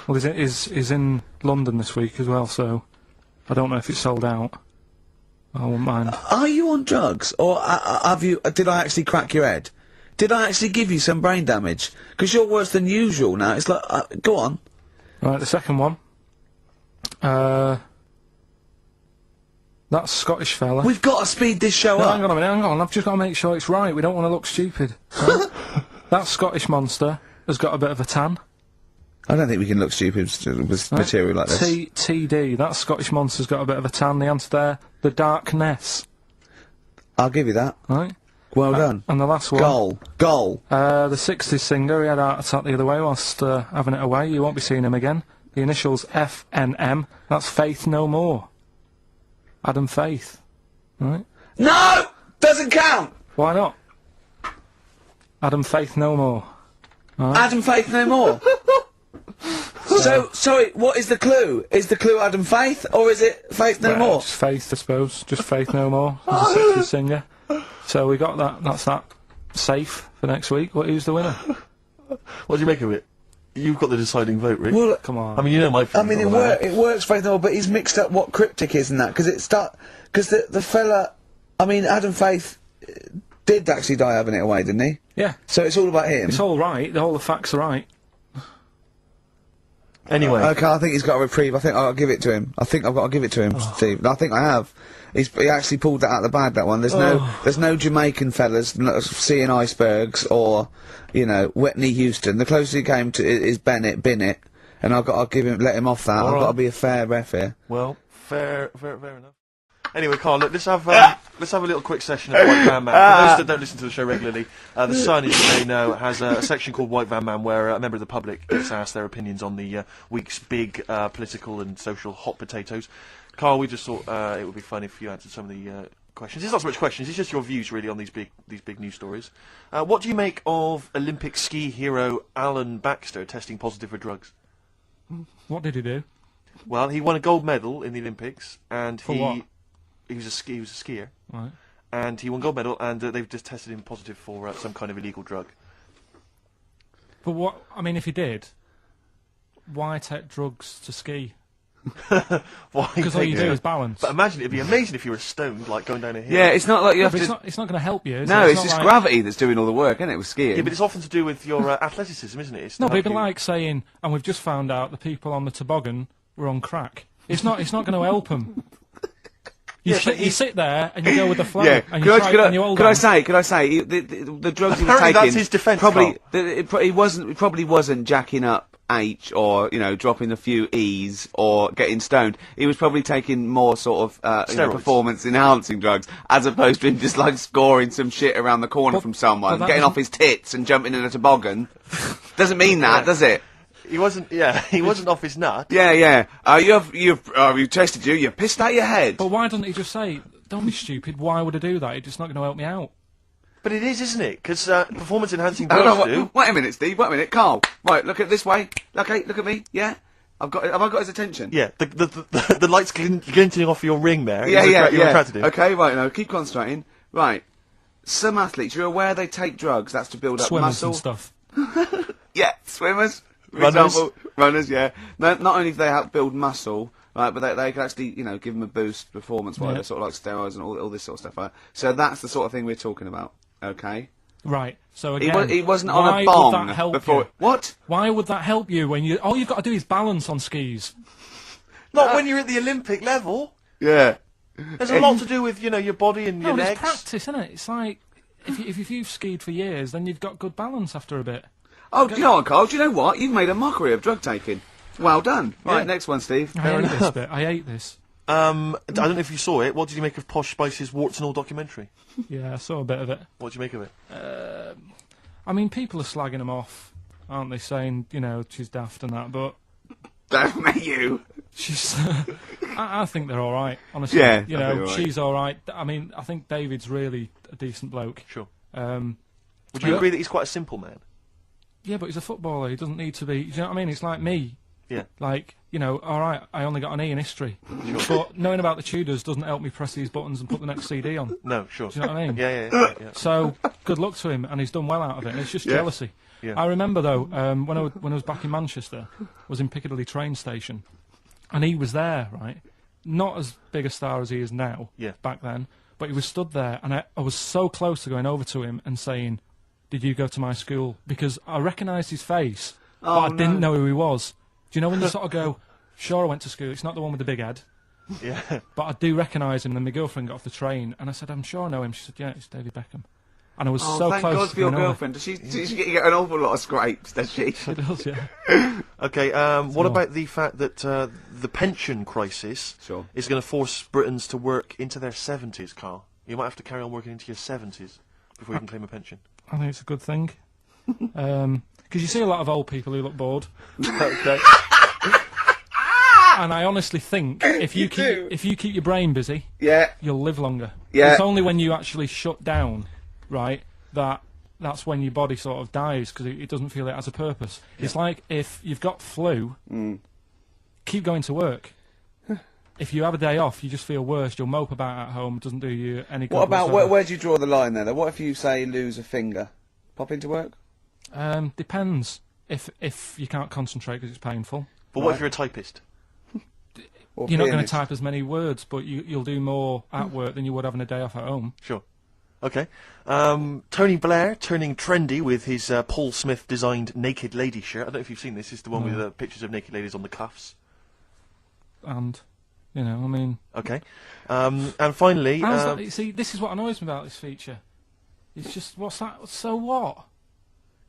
[SPEAKER 3] Well, he's in London this week as well, so I don't know if it's sold out. I wouldn't mind.
[SPEAKER 1] Are you on drugs, or have you? Did I actually crack your head? Did I actually give you some brain damage? Because you're worse than usual now. It's like, go on.
[SPEAKER 3] Right, the second one. That Scottish fella.
[SPEAKER 1] We've got to speed this show
[SPEAKER 3] No,
[SPEAKER 1] up.
[SPEAKER 3] hang on a minute, hang on. I've just got to make sure it's right. We don't want to look stupid. Right? That Scottish monster has got a bit of a tan.
[SPEAKER 1] I don't think we can look stupid with material like this.
[SPEAKER 3] TD. That Scottish monster's got a bit of a tan. The answer there, the darkness.
[SPEAKER 1] I'll give you that.
[SPEAKER 3] Right.
[SPEAKER 1] Well done.
[SPEAKER 3] And the last one.
[SPEAKER 1] Goal.
[SPEAKER 3] The 60s singer, he had a heart attack the other way whilst having it away. You won't be seeing him again. The initials FNM. That's Faith No More. Adam Faith. Right.
[SPEAKER 1] No! Doesn't count!
[SPEAKER 3] Why not? Adam Faith No More.
[SPEAKER 1] Adam Faith no more. So, sorry, what is the clue? Is the clue Adam Faith, or is it Faith No More?
[SPEAKER 3] Just Faith, I suppose. Just Faith No More. As a sexy singer. So we got that. That's that. Safe for next week. Who's the winner?
[SPEAKER 2] What do you make of it? You've got the deciding vote, Rick.
[SPEAKER 1] Well,
[SPEAKER 3] Come on.
[SPEAKER 2] I mean, you know my
[SPEAKER 1] I
[SPEAKER 2] feelings
[SPEAKER 1] mean,
[SPEAKER 2] on that.
[SPEAKER 1] it works Faith No More, but he's mixed up what cryptic is and that, because the fella, I mean, Adam Faith did actually die having it away, didn't he?
[SPEAKER 3] Yeah.
[SPEAKER 1] So it's all about him.
[SPEAKER 3] It's all right. All the facts are right.
[SPEAKER 2] Anyway.
[SPEAKER 1] Okay, I think he's got a reprieve. I think I'll give it to him. I think I've got to give it to him, Steve. I think I have. He actually pulled that out of the bag, that one. There's no Jamaican fellas seeing icebergs or, you know, Whitney Houston. The closest he came to is Bennett, and I'll let him off that. I've got to be a fair ref here.
[SPEAKER 2] Well, fair enough. Anyway, Carl, look, let's have a little quick session of White Van Man. For those that don't listen to the show regularly, the Sun, as you may know, has a section called White Van Man where a member of the public gets asked their opinions on the week's big political and social hot potatoes. Carl, we just thought it would be fun if you answered some of the questions. It's not so much questions; it's just your views, really, on these big news stories. What do you make of Olympic ski hero Alan Baxter testing positive for drugs?
[SPEAKER 3] What did he do?
[SPEAKER 2] Well, he won a gold medal in the Olympics, and
[SPEAKER 3] what?
[SPEAKER 2] he was a skier,
[SPEAKER 3] Right.
[SPEAKER 2] and he won gold medal, and they've just tested him positive for some kind of illegal drug.
[SPEAKER 3] But what? I mean, if he did, why take drugs to ski?
[SPEAKER 2] Why?
[SPEAKER 3] Because all you do is balance.
[SPEAKER 2] But imagine, it'd be amazing if you were stoned, like going down a hill.
[SPEAKER 1] Yeah, it's not like you have
[SPEAKER 3] But
[SPEAKER 1] to.
[SPEAKER 3] it's not going to help you. Is
[SPEAKER 1] No,
[SPEAKER 3] it?
[SPEAKER 1] it's
[SPEAKER 3] not
[SPEAKER 1] just
[SPEAKER 3] like,
[SPEAKER 1] gravity that's doing all the work, isn't it, with skiing?
[SPEAKER 2] Yeah, but it's often to do with your athleticism, isn't it? It's to
[SPEAKER 3] No, but
[SPEAKER 2] help
[SPEAKER 3] it'd be
[SPEAKER 2] you.
[SPEAKER 3] like saying, and we've just found out the people on the toboggan were on crack. It's not going to help them. You sit there and you go with the flow.
[SPEAKER 1] Yeah,
[SPEAKER 3] And you hold
[SPEAKER 1] could
[SPEAKER 3] on.
[SPEAKER 1] I say, the drugs he was
[SPEAKER 2] Apparently
[SPEAKER 1] taking.
[SPEAKER 2] that's his defence,
[SPEAKER 1] Probably,
[SPEAKER 2] Carl.
[SPEAKER 1] it probably wasn't jacking up H or, you know, dropping a few E's or getting stoned. He was probably taking more sort of,
[SPEAKER 2] Steroids.
[SPEAKER 1] performance enhancing drugs, as opposed to him just like scoring some shit around the corner from someone,
[SPEAKER 3] that
[SPEAKER 1] getting off his tits and jumping in a toboggan. Doesn't mean that, does it?
[SPEAKER 2] He wasn't. Yeah, he wasn't off his nut.
[SPEAKER 1] Yeah. You tested you pissed out your head.
[SPEAKER 3] But why doesn't he just say, don't be stupid, why would I do that? It's just not going to help me out.
[SPEAKER 2] But it is, isn't it? Because performance enhancing
[SPEAKER 1] I don't
[SPEAKER 2] drugs
[SPEAKER 1] know,
[SPEAKER 2] do.
[SPEAKER 1] wait a minute, Steve. Wait a minute, Carl. Right, look at this way. Okay, look at me. Yeah, have I got his attention?
[SPEAKER 2] Yeah, the lights glinting off your ring there.
[SPEAKER 1] Yeah.
[SPEAKER 2] You're attracted to.
[SPEAKER 1] Okay, right. Now keep concentrating. Right. Some athletes, you're aware they take drugs. That's to build up
[SPEAKER 3] Swimmers
[SPEAKER 1] muscle.
[SPEAKER 3] and stuff.
[SPEAKER 1] Yeah, swimmers. For
[SPEAKER 2] Runners.
[SPEAKER 1] example, runners. Yeah. No, not only do they help build muscle, right, but they can actually, you know, give them a boost performance-wise.
[SPEAKER 3] Yeah.
[SPEAKER 1] Sort of like steroids and all this sort of stuff. Right? So that's the sort of thing we're talking about. Okay.
[SPEAKER 3] Right, so again,
[SPEAKER 1] He wasn't on a
[SPEAKER 3] why
[SPEAKER 1] bong
[SPEAKER 3] would that help
[SPEAKER 1] before.
[SPEAKER 3] you?
[SPEAKER 1] What?
[SPEAKER 3] Why would that help you when all you've got to do is balance on skis?
[SPEAKER 2] Not when you're at the Olympic level.
[SPEAKER 1] Yeah.
[SPEAKER 2] There's a lot to do with, you know, your body and your
[SPEAKER 3] No, it's
[SPEAKER 2] legs.
[SPEAKER 3] practice, isn't it? It's like, if you've skied for years, then you've got good balance after a bit.
[SPEAKER 1] Oh, do you know what, Carl? Do you know what? You've made a mockery of drug taking. Well done. Right,
[SPEAKER 2] Yeah.
[SPEAKER 1] next one, Steve.
[SPEAKER 3] I hate this bit. I hate this.
[SPEAKER 2] I don't know if you saw it. What did you make of Posh Spice's Warts and All documentary?
[SPEAKER 3] Yeah, I saw a bit of it.
[SPEAKER 2] What did you make of it?
[SPEAKER 3] I mean, people are slagging them off, aren't they? Saying, you know, she's daft and that, but
[SPEAKER 1] Don't make you.
[SPEAKER 3] she's. I think they're all right, honestly.
[SPEAKER 1] Yeah,
[SPEAKER 3] you
[SPEAKER 1] I
[SPEAKER 3] know,
[SPEAKER 1] think they're all right.
[SPEAKER 3] she's all right. I mean, I think David's really a decent bloke.
[SPEAKER 2] Sure.
[SPEAKER 3] Um,
[SPEAKER 2] Would you agree that he's quite a simple man?
[SPEAKER 3] yeah, but he's a footballer. He doesn't need to be. Do you know what I mean? It's like me.
[SPEAKER 2] Yeah.
[SPEAKER 3] Like, you know, all right, I only got an E in history, but knowing about the Tudors doesn't help me press these buttons and put the next CD on.
[SPEAKER 2] No, sure.
[SPEAKER 3] Do you know what I mean?
[SPEAKER 2] Yeah.
[SPEAKER 3] So good luck to him, and he's done well out of it. And it's just jealousy.
[SPEAKER 2] Yeah.
[SPEAKER 3] I remember though, when I was back in Manchester, was in Piccadilly train station, and he was there, right? Not as big a star as he is now.
[SPEAKER 2] Yeah.
[SPEAKER 3] Back then, but he was stood there, and I was so close to going over to him and saying, "Did you go to my school?" Because I recognised his face, but I didn't know who he was. Do you know when you sort of go, "Sure, I went to school. It's not the one with the big head."
[SPEAKER 2] Yeah.
[SPEAKER 3] But I do recognise him, and then my girlfriend got off the train, and I said, "I'm sure I know him." She said, "Yeah, it's David Beckham." And I was
[SPEAKER 1] Oh,
[SPEAKER 3] so
[SPEAKER 1] thank
[SPEAKER 3] close
[SPEAKER 1] God
[SPEAKER 3] to
[SPEAKER 1] for your
[SPEAKER 3] going over.
[SPEAKER 1] girlfriend. Does she get an awful lot of scrapes, does she?
[SPEAKER 3] She does, yeah.
[SPEAKER 2] Okay, what about the fact that the pension crisis
[SPEAKER 1] Sure.
[SPEAKER 2] is going to force Britons to work into their 70s, Carl? You might have to carry on working into your 70s before you can claim a pension.
[SPEAKER 3] I think it's a good thing. Because you see a lot of old people who look bored.
[SPEAKER 2] Okay.
[SPEAKER 3] And I honestly think if you keep your brain busy,
[SPEAKER 1] Yeah.
[SPEAKER 3] you'll live longer.
[SPEAKER 1] Yeah.
[SPEAKER 3] It's only when you actually shut down, right, that that's when your body sort of dies because it doesn't feel it has a purpose. It's like if you've got flu, keep going to work. If you have a day off, you just feel worse. You'll mope about at home. It doesn't do you any good.
[SPEAKER 1] What about
[SPEAKER 3] whatsoever.
[SPEAKER 1] where do you draw the line there? Though? What if you say lose a finger? Pop into work?
[SPEAKER 3] Depends. If you can't concentrate because it's painful.
[SPEAKER 2] But what if you're a typist?
[SPEAKER 1] Or
[SPEAKER 3] You're not going to
[SPEAKER 1] pianist?
[SPEAKER 3] type as many words, but you'll do more at work than you would having a day off at home.
[SPEAKER 2] Sure. Okay. Tony Blair turning trendy with his Paul Smith designed naked lady shirt. I don't know if you've seen this. It's the one with the pictures of naked ladies on the cuffs.
[SPEAKER 3] And, you know, I mean...
[SPEAKER 2] Okay. And finally...
[SPEAKER 3] how's that, see, this is what annoys me about this feature. It's just, what's that? So what?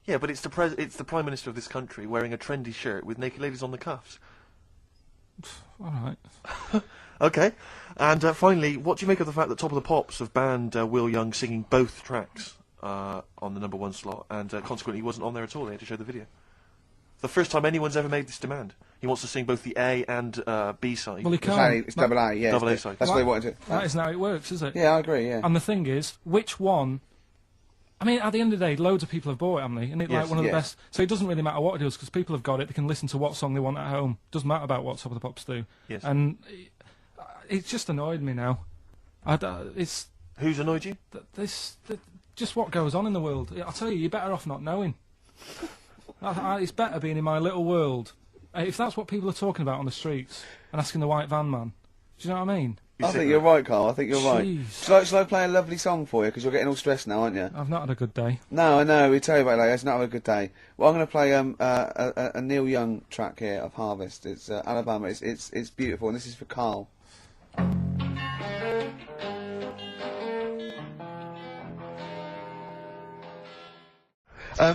[SPEAKER 2] Yeah, but it's the Prime Minister of this country wearing a trendy shirt with naked ladies on the cuffs.
[SPEAKER 3] Alright.
[SPEAKER 2] Okay. And finally, what do you make of the fact that Top of the Pops have banned Will Young singing both tracks on the #1 slot, and consequently he wasn't on there at all? They had to show the video. The first time anyone's ever made this demand. He wants to sing both the A and B side.
[SPEAKER 3] Well, he can't.
[SPEAKER 1] It's double A, yeah.
[SPEAKER 2] Double A side.
[SPEAKER 1] That's what they wanted to...
[SPEAKER 3] That isn't how it works, is it?
[SPEAKER 1] Yeah, I agree, yeah.
[SPEAKER 3] And the thing is, which one... I mean, at the end of the day, loads of people have bought it, haven't they? Isn't it
[SPEAKER 2] Yes,
[SPEAKER 3] like one of the
[SPEAKER 1] yes.
[SPEAKER 3] best... So it doesn't really matter what it does, because people have got it, they can listen to what song they want at home. Doesn't matter about what Top of the Pops do.
[SPEAKER 2] Yes.
[SPEAKER 3] And it's just annoyed me now. It's...
[SPEAKER 2] Who's annoyed you?
[SPEAKER 3] Just what goes on in the world. I'll tell you, you're better off not knowing. It's better being in my little world. If that's what people are talking about on the streets and asking the white van man, do you know what I mean?
[SPEAKER 1] I think you're right, Carl. I think you're right.
[SPEAKER 3] Jeez.
[SPEAKER 1] Shall I play a lovely song for you? Because you're getting all stressed now, aren't you?
[SPEAKER 3] I've not had a good day.
[SPEAKER 1] No, I know. We tell you about it later. It's not a good day. Well, I'm going to play a Neil Young track here of Harvest. It's Alabama. It's beautiful, and this is for Carl.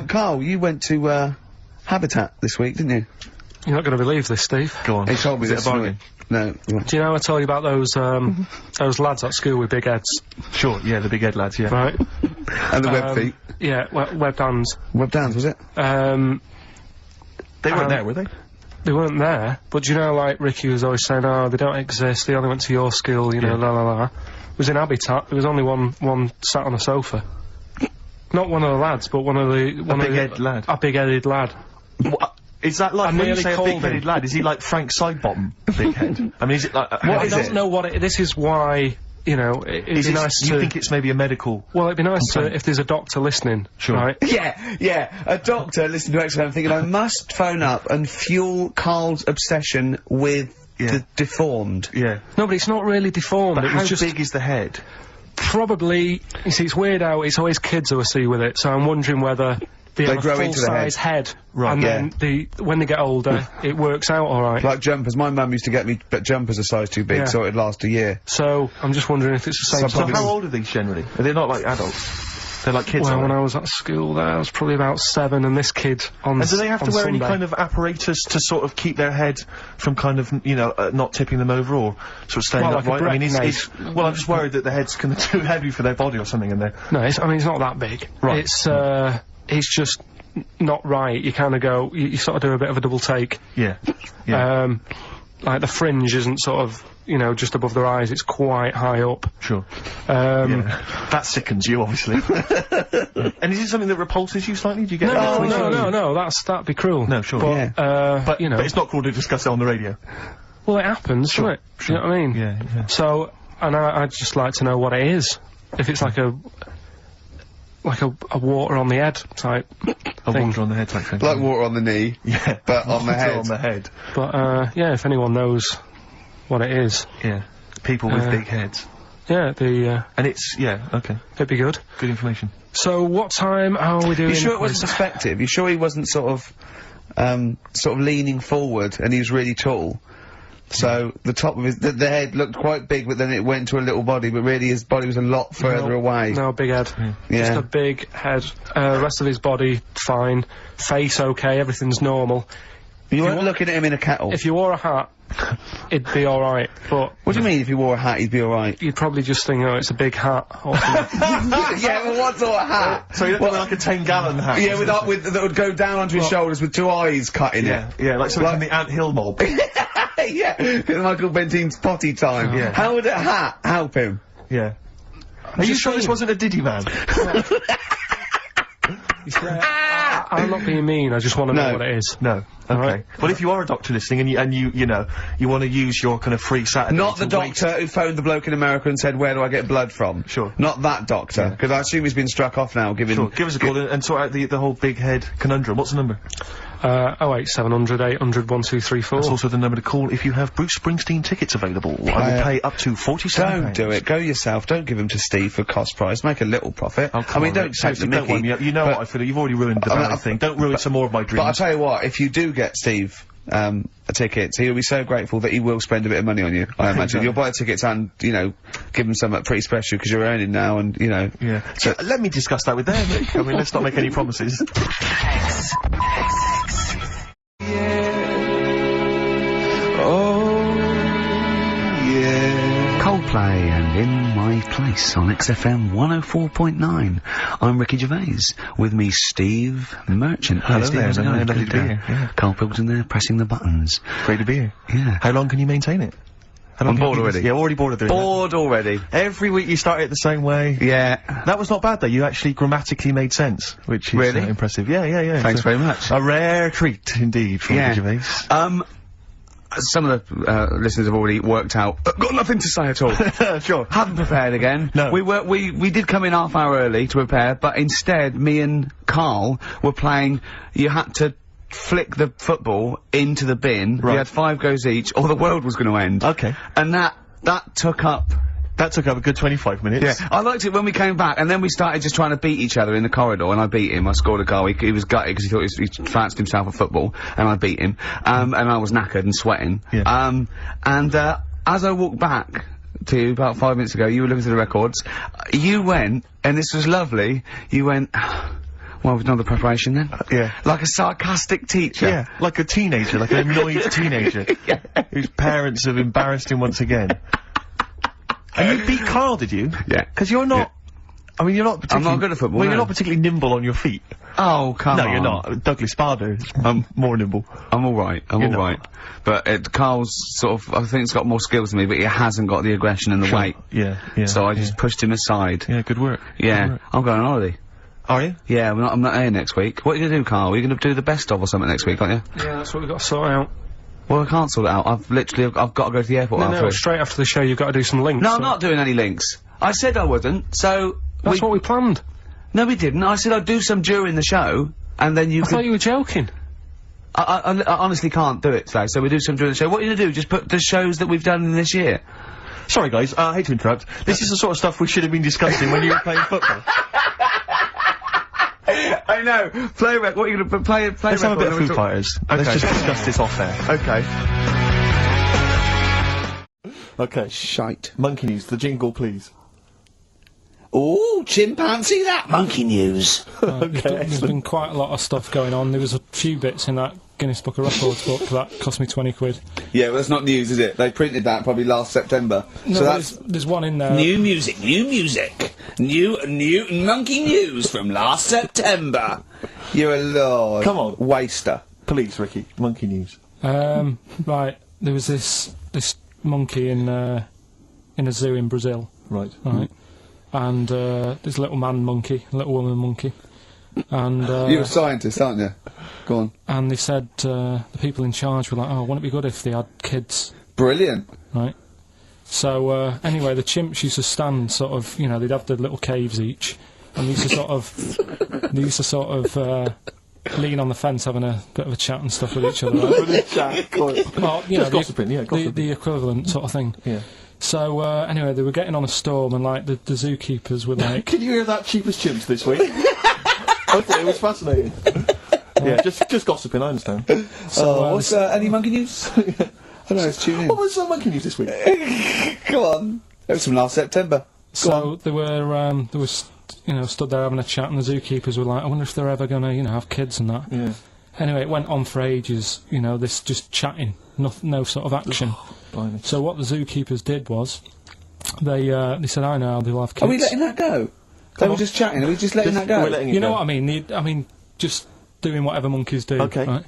[SPEAKER 1] Carl, you went to Habitat this week, didn't you?
[SPEAKER 3] You're not going to believe this, Steve.
[SPEAKER 2] Go on.
[SPEAKER 1] He told me
[SPEAKER 2] Is it
[SPEAKER 1] this.
[SPEAKER 2] a bargain?
[SPEAKER 1] No.
[SPEAKER 3] Do you know I told you about those lads at school with big heads?
[SPEAKER 2] Sure, yeah, the big head lads, yeah.
[SPEAKER 3] Right.
[SPEAKER 1] And the web feet.
[SPEAKER 3] Yeah, webbed hands.
[SPEAKER 1] Web downs, was it?
[SPEAKER 2] They weren't there, were they?
[SPEAKER 3] They weren't there, but do you know, like, Ricky was always saying, oh, they don't exist, they only went to your school, you know, la la la. It was in Habitat, there was only one sat on a sofa. Not one of the lads, but one of the...
[SPEAKER 2] big-headed lad.
[SPEAKER 3] A big-headed lad.
[SPEAKER 2] What? Is that like,
[SPEAKER 3] I
[SPEAKER 2] when you
[SPEAKER 3] nearly
[SPEAKER 2] say a
[SPEAKER 3] called
[SPEAKER 2] big-headed
[SPEAKER 3] him.
[SPEAKER 2] lad, is he like Frank Sidebottom big head? I mean, is it like...
[SPEAKER 3] I don't know what it... This is why, you know, it'd be nice to...
[SPEAKER 2] You think it's maybe a medical...
[SPEAKER 3] Well, it'd be nice
[SPEAKER 2] complaint?
[SPEAKER 3] if there's a doctor listening,
[SPEAKER 2] Sure.
[SPEAKER 3] right?
[SPEAKER 1] Yeah. A doctor listening to X-Men thinking, I must phone up and fuel Carl's obsession with the deformed.
[SPEAKER 2] Yeah.
[SPEAKER 3] No, but it's not really deformed.
[SPEAKER 2] But
[SPEAKER 3] it
[SPEAKER 2] how
[SPEAKER 3] was just
[SPEAKER 2] big is the head?
[SPEAKER 3] probably... You see, it's weird how it's always kids who I see with it, so I'm wondering whether... They have a
[SPEAKER 1] grow into the
[SPEAKER 3] full-size head,
[SPEAKER 2] Right,
[SPEAKER 3] and
[SPEAKER 1] yeah.
[SPEAKER 3] then when they get older, it works out all right.
[SPEAKER 1] Like jumpers. My mum used to get me jumpers a size too big,
[SPEAKER 3] Yeah.
[SPEAKER 1] so it'd last a year.
[SPEAKER 3] So I'm just wondering if it's the same.
[SPEAKER 2] So
[SPEAKER 3] sort of
[SPEAKER 2] how
[SPEAKER 3] thing.
[SPEAKER 2] old are these generally? Are they not like adults? They're like kids,
[SPEAKER 3] Well,
[SPEAKER 2] aren't
[SPEAKER 3] when
[SPEAKER 2] they?
[SPEAKER 3] I was at school, there I was probably about 7, and this kid on.
[SPEAKER 2] And do they have to
[SPEAKER 3] on
[SPEAKER 2] wear any
[SPEAKER 3] Sunday.
[SPEAKER 2] kind of apparatus to sort of keep their head from kind of, you know, not tipping them over or sort of staying
[SPEAKER 3] Well, like a
[SPEAKER 2] upright? I mean,
[SPEAKER 3] breast
[SPEAKER 2] well, I'm just worried that the head's kind of too heavy for their body or something, and they're...
[SPEAKER 3] No, I mean it's not that big.
[SPEAKER 2] Right.
[SPEAKER 3] It's just not right. You kind of go. You sort of do a bit of a double take.
[SPEAKER 2] Yeah.
[SPEAKER 3] Like the fringe isn't sort of, you know, just above their eyes. It's quite high up.
[SPEAKER 2] Sure. That sickens you, obviously. And is it something that repulses you slightly? Do you get...
[SPEAKER 3] No. That'd be cruel.
[SPEAKER 2] No, sure.
[SPEAKER 3] But,
[SPEAKER 2] But,
[SPEAKER 3] you know.
[SPEAKER 2] but it's not cruel to discuss it on the radio.
[SPEAKER 3] Well, it happens, doesn't it?
[SPEAKER 2] Sure.
[SPEAKER 3] You know what I mean?
[SPEAKER 2] Yeah.
[SPEAKER 3] So, and I'd just like to know what it is. If it's like a water on the head type
[SPEAKER 2] A
[SPEAKER 3] thing.
[SPEAKER 2] water on the head type thing.
[SPEAKER 1] Like water on the knee,
[SPEAKER 2] Yeah.
[SPEAKER 1] but on the
[SPEAKER 2] Water
[SPEAKER 1] head.
[SPEAKER 2] on the head.
[SPEAKER 3] But, yeah, if anyone knows what it is.
[SPEAKER 2] Yeah. People with big heads.
[SPEAKER 3] Yeah,
[SPEAKER 2] And it's... Yeah, okay.
[SPEAKER 3] it'd be good.
[SPEAKER 2] Good information.
[SPEAKER 3] So, what time are we doing?
[SPEAKER 1] You sure it
[SPEAKER 3] the
[SPEAKER 1] wasn't
[SPEAKER 3] quiz?
[SPEAKER 1] perspective? You sure he wasn't sort of leaning forward and he was really tall? So the top of his, the head looked quite big, but then it went to a little body, but really his body was a lot further away.
[SPEAKER 3] No, big head.
[SPEAKER 1] Yeah.
[SPEAKER 3] Just a big head. Rest of his body, fine. Face, okay, everything's normal.
[SPEAKER 1] You weren't looking at him in a kettle.
[SPEAKER 3] If you wore a hat, it'd be alright, but...
[SPEAKER 1] What do you mean if he wore a hat, he'd be alright?
[SPEAKER 3] You'd probably just think, oh, it's a big hat. Or something.
[SPEAKER 1] Yeah, but what sort of hat?
[SPEAKER 2] So you look like a 10-gallon hat.
[SPEAKER 1] Yeah, that would go down onto his shoulders with 2 eyes cut in it.
[SPEAKER 2] Yeah, like something from the Ant Hill mob.
[SPEAKER 1] Yeah, it's Michael Bentine's potty time.
[SPEAKER 2] Yeah.
[SPEAKER 1] How would a hat help him?
[SPEAKER 2] Yeah. Are you sure this wasn't a Diddy man?
[SPEAKER 3] You see, I'm not being mean, I just want to know what it is.
[SPEAKER 2] No. Okay.
[SPEAKER 3] Right.
[SPEAKER 2] Well, if you are a doctor listening and you know, you want to use your kind of free Saturday.
[SPEAKER 1] Not the doctor who phoned the bloke in America and said, "Where do I get blood from?"
[SPEAKER 2] Sure.
[SPEAKER 1] Not that doctor, because I assume he's been struck off now.
[SPEAKER 2] Sure. Give us a call and sort out the whole big head conundrum. What's the number?
[SPEAKER 3] 08700 800 1234.
[SPEAKER 2] That's also the number to call if you have Bruce Springsteen tickets available. I will pay up to £47.
[SPEAKER 1] Don't do it. Go yourself. Don't give them to Steve for cost price. Make a little profit.
[SPEAKER 2] Oh,
[SPEAKER 1] I mean, don't take the
[SPEAKER 2] don't
[SPEAKER 1] Mickey.
[SPEAKER 2] you know what I feel. You've already ruined the Barry thing. Don't ruin some more of my dreams.
[SPEAKER 1] But I'll tell you what, if you do get Steve tickets, he'll be so grateful that he will spend a bit of money on you, I imagine. You'll buy tickets and, you know, give him something pretty special because you're earning now and, you know.
[SPEAKER 2] Yeah. So, let me discuss that with them. I mean, let's not make any promises.
[SPEAKER 1] Coldplay and In My Place on XFM 104.9. I'm Ricky Gervais. With me, Steve Merchant.
[SPEAKER 2] Hello
[SPEAKER 1] Steve,
[SPEAKER 2] there,
[SPEAKER 1] how's it going?
[SPEAKER 2] lovely
[SPEAKER 1] Good,
[SPEAKER 2] to be here, yeah.
[SPEAKER 1] Karl Pilkington there, pressing the buttons.
[SPEAKER 2] Great to be here.
[SPEAKER 1] Yeah.
[SPEAKER 2] How long can you maintain it? How long
[SPEAKER 1] I'm
[SPEAKER 2] can you
[SPEAKER 1] bored
[SPEAKER 2] keep
[SPEAKER 1] already.
[SPEAKER 2] this- Yeah, already bored of doing
[SPEAKER 1] Bored already.
[SPEAKER 2] that. Every week you start it the same way.
[SPEAKER 1] Yeah.
[SPEAKER 2] That was not bad though, you actually grammatically made sense, which is
[SPEAKER 1] Really?
[SPEAKER 2] impressive. Yeah.
[SPEAKER 1] Thanks
[SPEAKER 2] It's
[SPEAKER 1] very much.
[SPEAKER 2] a rare treat indeed from
[SPEAKER 1] Yeah.
[SPEAKER 2] Gervais.
[SPEAKER 1] Some of the listeners have already worked out. Got nothing to say at all.
[SPEAKER 2] Sure.
[SPEAKER 1] Haven't prepared again.
[SPEAKER 2] No.
[SPEAKER 1] We did come in half hour early to prepare, but instead me and Karl were playing. You had to flick the football into the bin.
[SPEAKER 2] Right.
[SPEAKER 1] We had 5 goes each, or the world was going to end.
[SPEAKER 2] Okay.
[SPEAKER 1] And that took up.
[SPEAKER 2] That took up a good 25 minutes.
[SPEAKER 1] Yeah, I liked it when we came back, and then we started just trying to beat each other in the corridor, and I beat him. I scored a goal. He was gutted because he thought he fancied himself at football, and I beat him. And I was knackered and sweating.
[SPEAKER 2] Yeah.
[SPEAKER 1] As I walked back to you about 5 minutes ago, you were looking through the records. You went, and this was lovely. You went. Well, we've done the preparation then.
[SPEAKER 2] Yeah.
[SPEAKER 1] Like a sarcastic teacher.
[SPEAKER 2] Yeah, like a teenager, like an annoyed teenager.
[SPEAKER 1] Yeah.
[SPEAKER 2] Whose parents have embarrassed him once again. And you beat Karl, did you?
[SPEAKER 1] Yeah.
[SPEAKER 2] Because you're not... I mean, you're not particularly...
[SPEAKER 1] I'm not good at football,
[SPEAKER 2] Well, you're
[SPEAKER 1] no.
[SPEAKER 2] not particularly nimble on your feet.
[SPEAKER 1] Oh, come on.
[SPEAKER 2] No, you're not. Douglas Bader is more nimble.
[SPEAKER 1] I'm alright,
[SPEAKER 2] You're not.
[SPEAKER 1] alright. But Carl's sort of, I think he's got more skills than me, but he hasn't got the aggression and the weight.
[SPEAKER 2] Yeah.
[SPEAKER 1] So I just pushed him aside.
[SPEAKER 2] Yeah, good work.
[SPEAKER 1] Yeah.
[SPEAKER 2] Good work.
[SPEAKER 1] I'm going on holiday.
[SPEAKER 2] Are you?
[SPEAKER 1] Yeah, I'm not here next week. What are you gonna do, Karl? Are you gonna do the best of or something next week, aren't you?
[SPEAKER 3] Yeah, that's what we've got to sort out.
[SPEAKER 1] Well, I can't sort it out. I've got to go to the airport
[SPEAKER 3] No,
[SPEAKER 1] after.
[SPEAKER 3] straight after the show you've got to do some links.
[SPEAKER 1] No,
[SPEAKER 3] so-
[SPEAKER 1] I'm not doing any links. I said I wouldn't, so...
[SPEAKER 3] That's what we planned.
[SPEAKER 1] No, we didn't. I said I'd do some during the show, and then you
[SPEAKER 3] I
[SPEAKER 1] could...
[SPEAKER 3] thought you were joking.
[SPEAKER 1] I honestly can't do it today, so we do some during the show. What are you gonna do? Just put the shows that we've done in this year?
[SPEAKER 2] Sorry, guys, I hate to interrupt. This is the sort of stuff we should have been discussing when you were playing football.
[SPEAKER 1] I know. Play rec. What are you gonna play?
[SPEAKER 2] Let's have a bit of Foo Fighters. Let's
[SPEAKER 1] Okay.
[SPEAKER 2] just discuss this off air.
[SPEAKER 1] Okay.
[SPEAKER 2] Okay.
[SPEAKER 1] Shite.
[SPEAKER 2] Monkey News, the jingle, please.
[SPEAKER 1] Ooh, chimpanzee that monkey news.
[SPEAKER 5] There's been quite a lot of stuff going on. There was a few bits in that Guinness Book of Records book that cost me 20 quid.
[SPEAKER 1] Yeah, well, that's not news, is it? They printed that probably last September.
[SPEAKER 5] No,
[SPEAKER 1] so that's
[SPEAKER 5] there's one in there.
[SPEAKER 1] new music, new monkey news from last September. You're a lord.
[SPEAKER 2] Come on.
[SPEAKER 1] Waster.
[SPEAKER 2] Please, Ricky, Monkey News.
[SPEAKER 5] Right, there was this monkey in a zoo in Brazil,
[SPEAKER 2] Right.
[SPEAKER 5] right? And this little man monkey, little woman monkey, and
[SPEAKER 1] You're a scientist, aren't you? Go on.
[SPEAKER 5] and they said the people in charge were like, "Oh, wouldn't it be good if they had kids?"
[SPEAKER 1] Brilliant.
[SPEAKER 5] Right. So anyway, the chimps used to stand sort of, you know, they'd have their little caves each, and they used to sort of lean on the fence having a bit of a chat and stuff with each other. Right? Well, you know,
[SPEAKER 2] Just gossiping, yeah, gossiping.
[SPEAKER 5] the equivalent sort of thing.
[SPEAKER 2] Yeah.
[SPEAKER 5] So anyway, they were getting on a storm, and like the zookeepers were like,
[SPEAKER 2] Can you hear that cheapest chimps this week? Okay, it was fascinating. Yeah, just gossiping, I understand.
[SPEAKER 5] so,
[SPEAKER 1] What's any monkey news? I don't know. Let's tune in.
[SPEAKER 2] What was Monkey News this week?
[SPEAKER 1] Go on. It was from last September.
[SPEAKER 5] so they was you know, stood there having a chat, and the zookeepers were like, I wonder if they're ever gonna, you know, have kids and that.
[SPEAKER 2] Yeah.
[SPEAKER 5] Anyway, it went on for ages, you know, this just chatting, no sort of action.
[SPEAKER 2] Blimey.
[SPEAKER 5] So what the zookeepers did was, they said, I know they'll have kids.
[SPEAKER 1] Are we letting that go? They were
[SPEAKER 5] on.
[SPEAKER 1] just chatting. Are we just letting that go?
[SPEAKER 2] We're letting it
[SPEAKER 5] You know
[SPEAKER 2] go.
[SPEAKER 5] what I mean? I mean, just doing whatever monkeys do.
[SPEAKER 2] Okay.
[SPEAKER 5] Right?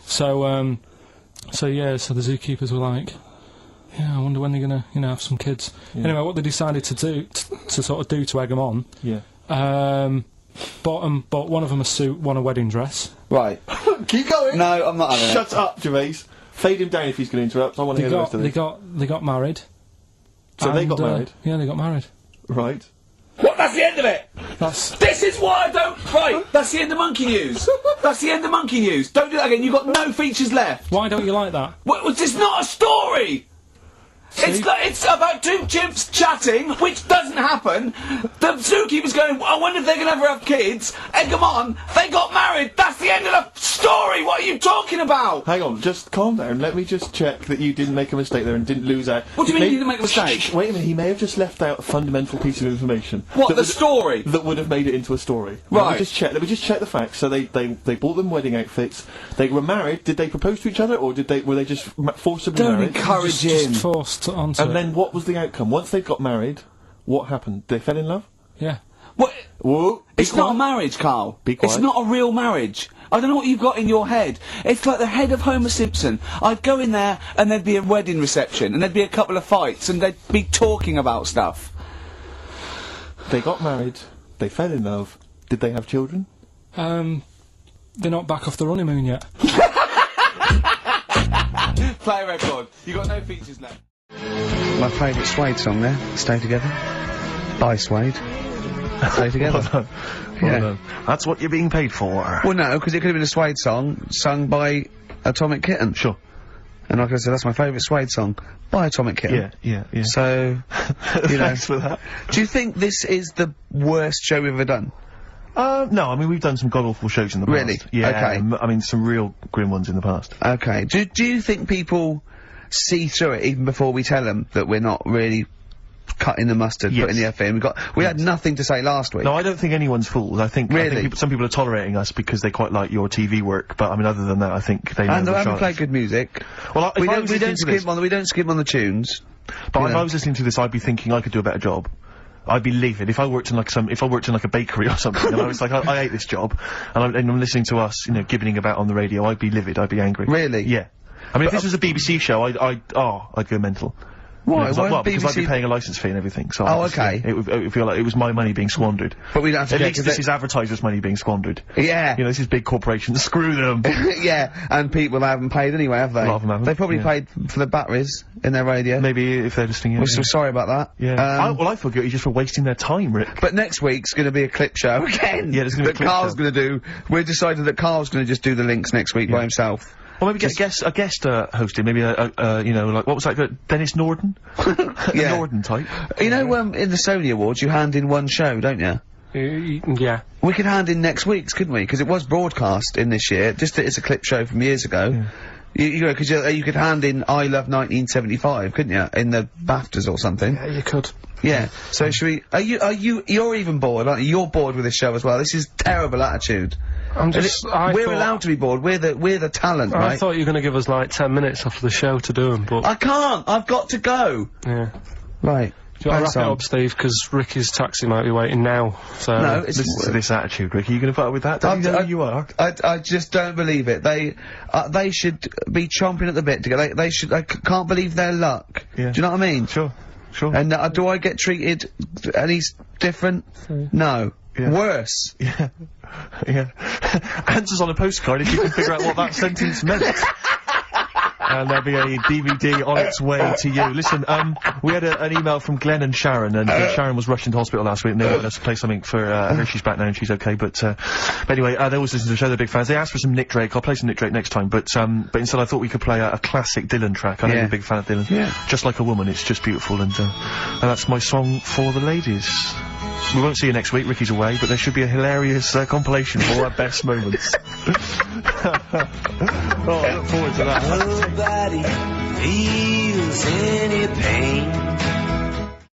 [SPEAKER 5] So, so the zookeepers were like, yeah, I wonder when they're gonna, you know, have some kids.
[SPEAKER 2] Yeah.
[SPEAKER 5] Anyway, what they decided to do, to sort of do to egg them on,
[SPEAKER 2] Yeah.
[SPEAKER 5] Bought one of them a suit, one a wedding dress.
[SPEAKER 1] Right.
[SPEAKER 2] Keep going!
[SPEAKER 1] No, I'm not having it.
[SPEAKER 2] Shut up, Gervais. Fade him down if he's going to interrupt. I want to hear the rest of this.
[SPEAKER 5] They got married.
[SPEAKER 2] So they got married?
[SPEAKER 5] Yeah, they got married.
[SPEAKER 2] Right.
[SPEAKER 1] What? That's the end of it!
[SPEAKER 5] That's...
[SPEAKER 1] This is why I don't... Right, that's the end of monkey news. That's the end of monkey news. Don't do that again. You've got no features left.
[SPEAKER 5] Why don't you like that?
[SPEAKER 1] Well, it's not a story! It's about two chimps chatting, which doesn't happen. The zookeeper's going, I wonder if they're going to ever have kids. Egg them on. They got married. That's the end of the story. What are you talking about?
[SPEAKER 2] Hang on, just calm down. Let me just check that you didn't make a mistake there and didn't lose out.
[SPEAKER 1] What do you mean you didn't make a mistake?
[SPEAKER 2] Wait a minute, he may have just left out a fundamental piece of information.
[SPEAKER 1] What, the story?
[SPEAKER 2] That would have made it into a story.
[SPEAKER 1] Right.
[SPEAKER 2] Let me just check the facts. So they bought them wedding outfits. They were married. Did they propose to each other, or were they just forcibly
[SPEAKER 1] Don't
[SPEAKER 2] married?
[SPEAKER 1] encourage him.
[SPEAKER 5] Just forced onto
[SPEAKER 2] And
[SPEAKER 5] it.
[SPEAKER 2] then what was the outcome? Once they got married, what happened? They fell in love?
[SPEAKER 5] Yeah.
[SPEAKER 1] What?
[SPEAKER 2] Whoa.
[SPEAKER 1] It's not a marriage, Carl.
[SPEAKER 2] Be quiet.
[SPEAKER 1] It's not a real marriage. I don't know what you've got in your head. It's like the head of Homer Simpson. I'd go in there and there'd be a wedding reception and there'd be a couple of fights and they'd be talking about stuff.
[SPEAKER 2] They got married. They fell in love. Did they have children?
[SPEAKER 5] They're not back off the honeymoon yet.
[SPEAKER 1] Play a record. You got no features left. My favourite Suede song there, Stay Together. By Suede. Stay Together.
[SPEAKER 2] Well done. Well done. That's what you're being paid for.
[SPEAKER 1] Well, no, because it could have been a Suede song sung by Atomic Kitten.
[SPEAKER 2] Sure.
[SPEAKER 1] And like I said, that's my favourite Suede song by Atomic Kitten.
[SPEAKER 2] Yeah.
[SPEAKER 1] So, you know.
[SPEAKER 2] Thanks for that.
[SPEAKER 1] Do you think this is the worst show we've ever done?
[SPEAKER 2] No, I mean, we've done some god-awful shows in the past.
[SPEAKER 1] Really?
[SPEAKER 2] Yeah,
[SPEAKER 1] Okay.
[SPEAKER 2] I mean, some real grim ones in the past.
[SPEAKER 1] Okay. Do you think people see through it even before we tell them that we're not really cutting the mustard,
[SPEAKER 2] Yes.
[SPEAKER 1] putting the F in? We had nothing to say last week.
[SPEAKER 2] No, I don't think anyone's fooled. I think
[SPEAKER 1] Really?
[SPEAKER 2] some people are tolerating us because they quite like your TV work, but I mean, other than that, I think they know
[SPEAKER 1] And
[SPEAKER 2] we're
[SPEAKER 1] they haven't
[SPEAKER 2] sharks.
[SPEAKER 1] played good music.
[SPEAKER 2] Well,
[SPEAKER 1] We don't skip on the tunes.
[SPEAKER 2] But
[SPEAKER 1] you
[SPEAKER 2] if
[SPEAKER 1] know.
[SPEAKER 2] I was listening to this, I'd be thinking I could do a better job. I'd be livid if I worked in like a bakery or something, and I was like, I hate this job, and I'm listening to us, gibboning about on the radio. I'd be livid. I'd be angry.
[SPEAKER 1] Really?
[SPEAKER 2] Yeah. I mean, if this was a BBC show, I'd go mental.
[SPEAKER 1] Why?
[SPEAKER 2] Because,
[SPEAKER 1] Why
[SPEAKER 2] well, because I'd be
[SPEAKER 1] BBC?
[SPEAKER 2] paying a licence fee and everything. So
[SPEAKER 1] Oh,
[SPEAKER 2] obviously
[SPEAKER 1] okay.
[SPEAKER 2] It would feel like it was my money being squandered.
[SPEAKER 1] But we don't have to
[SPEAKER 2] At
[SPEAKER 1] get-
[SPEAKER 2] least
[SPEAKER 1] 'cause
[SPEAKER 2] this
[SPEAKER 1] they-
[SPEAKER 2] is advertisers' money being squandered.
[SPEAKER 1] Yeah.
[SPEAKER 2] This is big corporations. Screw them.
[SPEAKER 1] Yeah, and people haven't paid anyway, have they?
[SPEAKER 2] A lot of them haven't,
[SPEAKER 1] They probably
[SPEAKER 2] yeah.
[SPEAKER 1] paid for the batteries in their radio.
[SPEAKER 2] Maybe if they're listening.
[SPEAKER 1] We're so sorry about that.
[SPEAKER 2] Yeah. I feel guilty just for wasting their time, Rick.
[SPEAKER 1] But next week's going to be a clip show again.
[SPEAKER 2] Yeah, there's gonna be a
[SPEAKER 1] that
[SPEAKER 2] clip
[SPEAKER 1] Carl's
[SPEAKER 2] show.
[SPEAKER 1] going to do. We've decided that Carl's going to just do the links next week by himself.
[SPEAKER 2] Or maybe get a guest hosting, maybe like, what was that, Dennis Norden?
[SPEAKER 1] Yeah.
[SPEAKER 2] A Norden type.
[SPEAKER 1] You know, in the Sony Awards, you hand in one show, don't you?
[SPEAKER 5] Yeah.
[SPEAKER 1] We could hand in next week's, couldn't we? Because it was broadcast in this year, just that it's a clip show from years ago.
[SPEAKER 2] Yeah.
[SPEAKER 1] Because you could hand in I Love 1975, couldn't you? In the BAFTAs or something.
[SPEAKER 5] Yeah, you could.
[SPEAKER 1] Yeah. So should we? You're even bored, aren't you? You're bored with this show as well. This is terrible attitude.
[SPEAKER 5] I'm just.
[SPEAKER 1] We're allowed to be bored. We're the talent,
[SPEAKER 5] I
[SPEAKER 1] right?
[SPEAKER 5] thought you were going to give us like 10 minutes after the show to do them, but
[SPEAKER 1] I can't. I've got to go.
[SPEAKER 5] yeah.
[SPEAKER 1] Right.
[SPEAKER 5] Do you want
[SPEAKER 1] Thanks,
[SPEAKER 5] to wrap it
[SPEAKER 1] Sam.
[SPEAKER 5] up, Steve? Because Ricky's taxi might be waiting now. So
[SPEAKER 1] No, it's
[SPEAKER 2] Listen to this attitude, Rick. Are you going to put up with that? Don't you know who you are?
[SPEAKER 1] I just don't believe it. They should be chomping at the bit to get. They should. I can't believe their luck.
[SPEAKER 2] Yeah.
[SPEAKER 1] Do you know what I mean?
[SPEAKER 2] Sure.
[SPEAKER 1] And do I get treated any different? No.
[SPEAKER 2] Yeah.
[SPEAKER 1] Worse.
[SPEAKER 2] Yeah. Yeah. Answers on a postcard if you can figure out what that sentence meant. And there'll be a DVD on its way to you. Listen, we had an email from Glenn and Sharon, and Sharon was rushed into hospital last week, and they wanted us to play something for her. She's back now and she's okay, but anyway, they always listen to the show, they're big fans. They asked for some Nick Drake. I'll play some Nick Drake next time, but instead I thought we could play a classic Dylan track. I know you're a big fan of Dylan.
[SPEAKER 1] Yeah.
[SPEAKER 2] Just Like a Woman, it's just beautiful, and that's my song for the ladies. We won't see you next week, Ricky's away, but there should be a hilarious compilation of all our best moments. Oh, I look forward to that.
[SPEAKER 6] Nobody feels any pain.